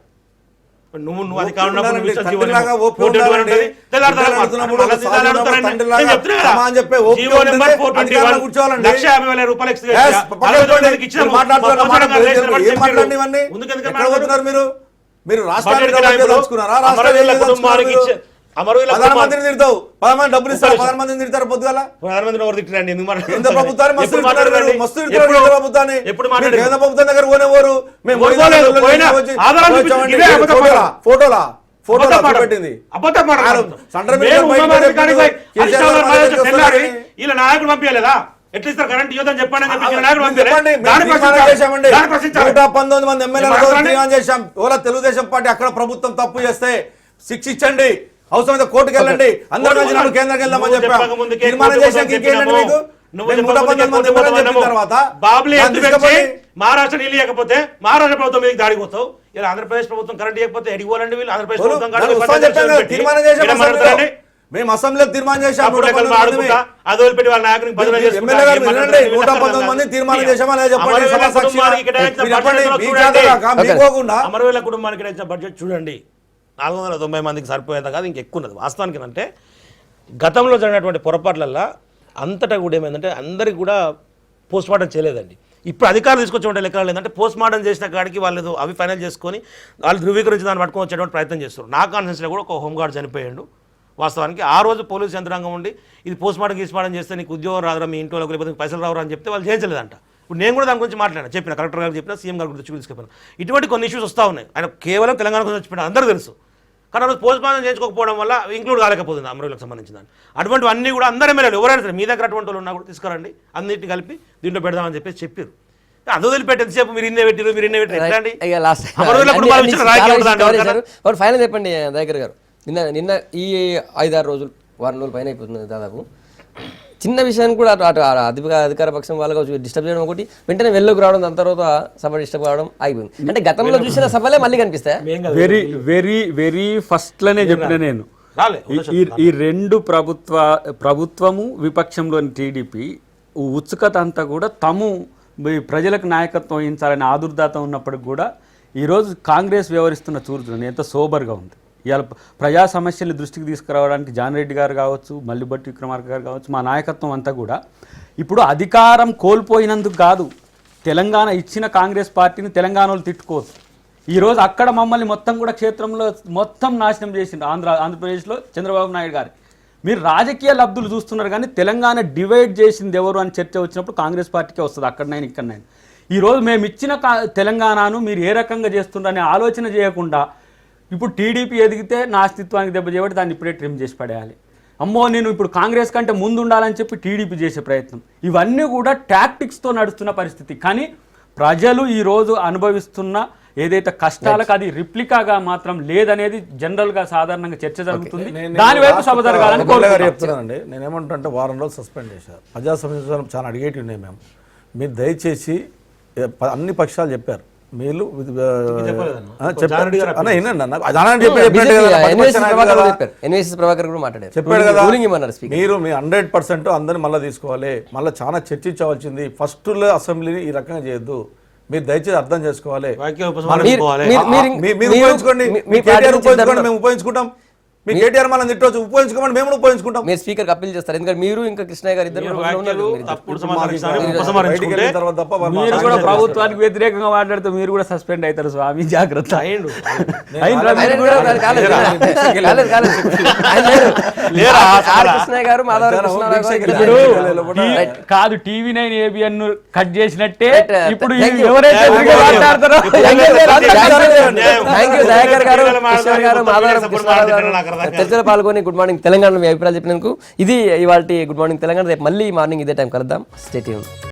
నువ్వు అది కావాలన్నప్పుడు ఉండాలండి, మిగతా జీవో తండ్రిలాగా ఓపిక నెంబర్ 421 ఉండాలండి. ఉంటుంది. తెల్లారుతారు బిడ్డలు అడుగుతున్నప్పుడు మళ్ళీ సాధన అడుగుతారండి. తండ్రిలాగా నేను చెప్తున్నా కదా, సమానం చెప్పే ఓపిక జీవో నెంబర్ ఉంటుంది, 421 అధికారంలో కూర్చోవాలండి. 1,50,000 రూపాయలు ఎక్స్కేజ్ Yes, చేయాలి. పక్కన 40 పెట్టుకోండి. మందికి ఇచ్చినాము. మీరు మాట్లాడుతున్నారు, మా పోరాటం మాట్లాడండి, చేసిన వాడు ఏం మాట్లాడండి చెప్పాడు. ఇవన్నీ? ముందుకు ఎందుకు ఎక్కడ పోతున్నారు మీరు రాష్ట్రానికి బడ్జెట్ డబ్బులు ఇప్పుడు దోచుకున్నారా? రాష్ట్రానికి అమరవీరుల ఏం కుటుంబానికి దోచుకున్నారు ఇచ్చే అమరవీరుల 10 మందిని తిడతావు, 10 మంది డబ్బులు ఇస్తారు, 10 మందిని తిడతారు పొద్దుగల. ప్రధానమంత్రి ఎవరు తిట్టారండి? ఎందుకు కేంద్ర ప్రభుత్వాన్ని మస్తు ఎప్పుడు తిడుతున్నారు మీరు, మాట్లాడారండి? మస్తు తిడుతున్నారు కేంద్ర ప్రభుత్వాన్ని. ఎప్పుడు మీరు మాట్లాడారు? కేంద్ర ప్రభుత్వం దగ్గర పోనేవారు. మేము పోలేదు, పోయినా ఆధారాలు వచ్చామండి. ఇవే అబద్ధం ఫోటోలా అబద్ధం మాట. పెట్టింది. అబద్ధం మాట. సెంటర్ మేము మినిస్టర్ బయటకు ఉమాభారతి చెప్పాడు, కాడికి పోయి కేసీఆర్ హరీష్ రావు గారు గారు బయటకు తెల్లారి వస్తారని. వీళ్ళ నాయకులు పంపించలేదా? ఎట్లా ఇస్తారు కరెంట్ యుద్ధం చెప్పండి అని చెప్పి నాయకులు చెప్పండి, పంపించలేదు. మేము దాన్ని తీర్మానం చేశామండి. దాన్ని ప్రశ్నించాలి. 119 మంది ఎమ్మెల్యేలు మాట్లాడండి. తీర్మానం చేశాం. ఎవరో తెలుగుదేశం పార్టీ అక్కడ ప్రభుత్వం తప్పు చేస్తే శిక్షించండి, అవసరమైతే కోర్టుకు వెళ్ళండి, అందరూ కలిసి నాడు కేంద్రానికి వెళ్దామని చెప్పాం. చెప్పక ముందుకే తీర్మానం కోర్టు చేశాక ఇంకేంటండి చెప్పినాము. మీకు? నువ్వు మేము చెప్పక 119 మంది ముందుకే ఎమ్మెల్యేలు చెప్పిన కోర్టు తర్వాత బాబులు దాన్ని ఎందుకు తీసుకుపోయి వచ్చి మహారాష్ట్ర నీళ్ళు ఇవ్వకపోతే మహారాష్ట్ర ప్రభుత్వం మీదకి దాడికి పోతావు. ఇలా ఆంధ్రప్రదేశ్ ప్రభుత్వం కరెంట్ ఇవ్వకపోతే ఎడికి పోవాలండి వీళ్ళు? ఆంధ్రప్రదేశ్ ప్రభుత్వం దాన్ని ఉత్సాహం చెప్పాం కదా, తీర్మానం చేశాం అసెంబ్లీలో. మేము అసెంబ్లీలో తీర్మానం చేశాం. అప్పుడు లెక్కలు మాడుకుంటా అది వదిలిపెట్టి వాళ్ళ నాయకునికి బదులు ఎమ్మెల్యే గారు వినండి, 119 మంది తీర్మానం చేశామా లేదా చెప్పండి. సభా సాక్షిగా మీరు చెప్పండి, మీ చేతగాక మీకోకుండా అమరవీరుల కుటుంబానికి ఇచ్చిన బడ్జెట్ చూడండి, 490 మందికి సరిపోయేంత కాదు, ఇంకెక్కువ ఉన్నది. వాస్తవానికి అంటే గతంలో జరిగినటువంటి పొరపాట్లల్లో అంతటా కూడా ఏమైందంటే అందరికి కూడా పోస్ట్ మార్టం చేయలేదండి. ఇప్పుడు అధికారులు తీసుకొచ్చే లెక్కలు ఏంటంటే పోస్ట్ మార్టం చేసిన కాడికి వాళ్ళు అవి ఫైనల్ చేసుకొని వాళ్ళు ధృవీకరించి దాన్ని పట్టుకొని వచ్చేటువంటి ప్రయత్నం చేస్తారు. నా కాన్ఫరెన్స్లో కూడా ఒక హోంగార్డ్ చనిపోయాడు. వాస్తవానికి ఆ రోజు పోలీసు యంత్రాంగం ఉండి ఇది పోస్ట్ మార్టం గీస్మాటం చేస్తే నీకు ఉద్యోగం రాదురా, మీ ఇంట్లో లేకపోతే పైసలు రావురా అని చెప్తే వాళ్ళు చేయించలేదంట. ఇప్పుడు నేను కూడా దాని గురించి మాట్లాడాను, చెప్పిన కలెక్టర్ గారికి చెప్పిన, సీఎం గారు గురించి తీసుకెళ్ళాను. ఇటువంటి కొన్ని ఇష్యూస్ వస్తూ ఉన్నాయి. ఆయన కేవలం తెలంగాణ గురించి చెప్పిన అందరూ తెలుసు, కానీ రోజు పోస్ట్ మార్టం చేయించుకోకపోవడం వల్ల ఇంక్లూడ్ కాలేకపోతుంది అమరవీరులకు సంబంధించిన దాన్ని. అటువంటివన్నీ కూడా అందరూ ఎమ్మెల్యేలు ఎవరైనా సరే మీ దగ్గర అటువంటి వాళ్ళు ఉన్నా కూడా తీసుకురండి, అన్నింటిని కలిపి దీంట్లో పెడదామని చెప్పారు. అది వదిలిపెట్టి ఎంతసేపు మీరు ఇన్నే పెట్టారు, మీరు ఇన్నే పెట్టారు ఎట్లా అండి? ఫైనల్ చెప్పండి దయాకర్ గారు. నిన్న ఈ 5-6 రోజులు, వారం రోజులు పైన అయిపోతుంది దాదాపు. చిన్న విషయాన్ని కూడా అటు అధికార పక్షం వాళ్ళగా డిస్టర్బ్ చేయడం ఒకటి, వెంటనే వెళ్ళకు రావడం, దాని తర్వాత సభ డిస్టర్బ్ కావడం ఆగిపోయింది. అంటే గతంలో చూసిన సభలే మళ్ళీ కనిపిస్తాయి. వెరీ వెరీ వెరీ ఫస్ట్లోనే చెప్పిన నేను, ఈ రెండు ప్రభుత్వము విపక్షంలోని టీడీపీ ఉత్సుకత అంతా కూడా తాము ప్రజలకు నాయకత్వం వహించాలనే ఆదుర్దాత ఉన్నప్పటికి కూడా ఈరోజు కాంగ్రెస్ వ్యవహరిస్తున్న చూరుతుంది ఎంత సోబర్గా ఉంది. ఇవాళ ప్రజా సమస్యలు దృష్టికి తీసుకురావడానికి జాన్ రెడ్డి గారు కావచ్చు, మల్లిబట్టి విక్రమార్క గారు కావచ్చు, మా నాయకత్వం అంతా కూడా ఇప్పుడు అధికారం కోల్పోయినందుకు కాదు, తెలంగాణ ఇచ్చిన కాంగ్రెస్ పార్టీని తెలంగాణలో తిట్టుకోవచ్చు. ఈరోజు అక్కడ మమ్మల్ని మొత్తం కూడా క్షేత్రంలో మొత్తం నాశనం చేసిండు. ఆంధ్రప్రదేశ్లో చంద్రబాబు నాయుడు గారు. మీరు రాజకీయ లబ్ధులు చూస్తున్నారు కానీ తెలంగాణ డివైడ్ చేసింది ఎవరు అని చర్చ వచ్చినప్పుడు కాంగ్రెస్ పార్టీకే వస్తుంది, అక్కడనైనా ఇక్కడనైనా. ఈరోజు మేము ఇచ్చిన తెలంగాణను మీరు ఏ రకంగా చేస్తున్నారనే ఆలోచన చేయకుండా ఇప్పుడు టీడీపీ ఎదిగితే నా అస్తిత్వానికి దెబ్బ చేయబట్టి దాన్ని ఇప్పుడే ట్రిమ్ చేసి పడేయాలి. అమ్మో నేను ఇప్పుడు కాంగ్రెస్ కంటే ముందు ఉండాలని చెప్పి టీడీపీ చేసే ప్రయత్నం, ఇవన్నీ కూడా టాక్టిక్స్తో నడుస్తున్న పరిస్థితి. కానీ ప్రజలు ఈరోజు అనుభవిస్తున్న ఏదైతే కష్టాలకు అది రిప్లికాగా మాత్రం లేదనేది జనరల్గా సాధారణంగా చర్చ జరుగుతుంది. దానివైపు సభ జరగాలని చెప్తున్నానండి. నేనేమంటే వారం రోజులు సస్పెండ్ చేశారు. ప్రజా సమస్యలు చాలా అడిగేటి ఉన్నాయి. మీరు దయచేసి అన్ని పక్షాలు చెప్పారు, మీరు చెప్పాడు కదా, మీరు మీ 100% అందరిని మళ్ళీ తీసుకోవాలి, మళ్ళీ చాలా చర్చించవలసింది. ఫస్ట్ అసెంబ్లీని ఈ రకంగా చేయొద్దు, మీరు దయచేసి అర్థం చేసుకోవాలి. మీరు ఉపయోగించుకోండి, మేము ఉపయోగించుకుంటాం. మీ కేటీఆర్ మనం తిట్టవచ్చు, ఉపయోగించుకోమని మేము ఉపయోగించుకుంటాం. మీరు స్పీకర్ అప్పీల్ చేస్తారు, ఎందుకంటే మీరు ఇంకా కృష్ణయ్య గారు ఇద్దరు మీరు కూడా ప్రభుత్వానికి వ్యతిరేకంగా మాట్లాడితే మీరు కూడా సస్పెండ్ అవుతారు స్వామి, జాగ్రత్త. కృష్ణయ్య గారు కాదు TV9 ABN కట్ చేసినట్టే ఇప్పుడు ఎవరైతే మాట్లాడతారో. దయాకర్ గారు, కిషోర్ గారు, మాధవరం కృష్ణ చర్చలో పాల్గొని గుడ్ మార్నింగ్ తెలంగాణ మీ అభిప్రాయాలు చెప్పినందుకు ఇది ఇవాళ గుడ్ మార్నింగ్ తెలంగాణ. రేపు మళ్ళీ మార్నింగ్ ఇదే టైం కలుద్దాం. Stay tuned.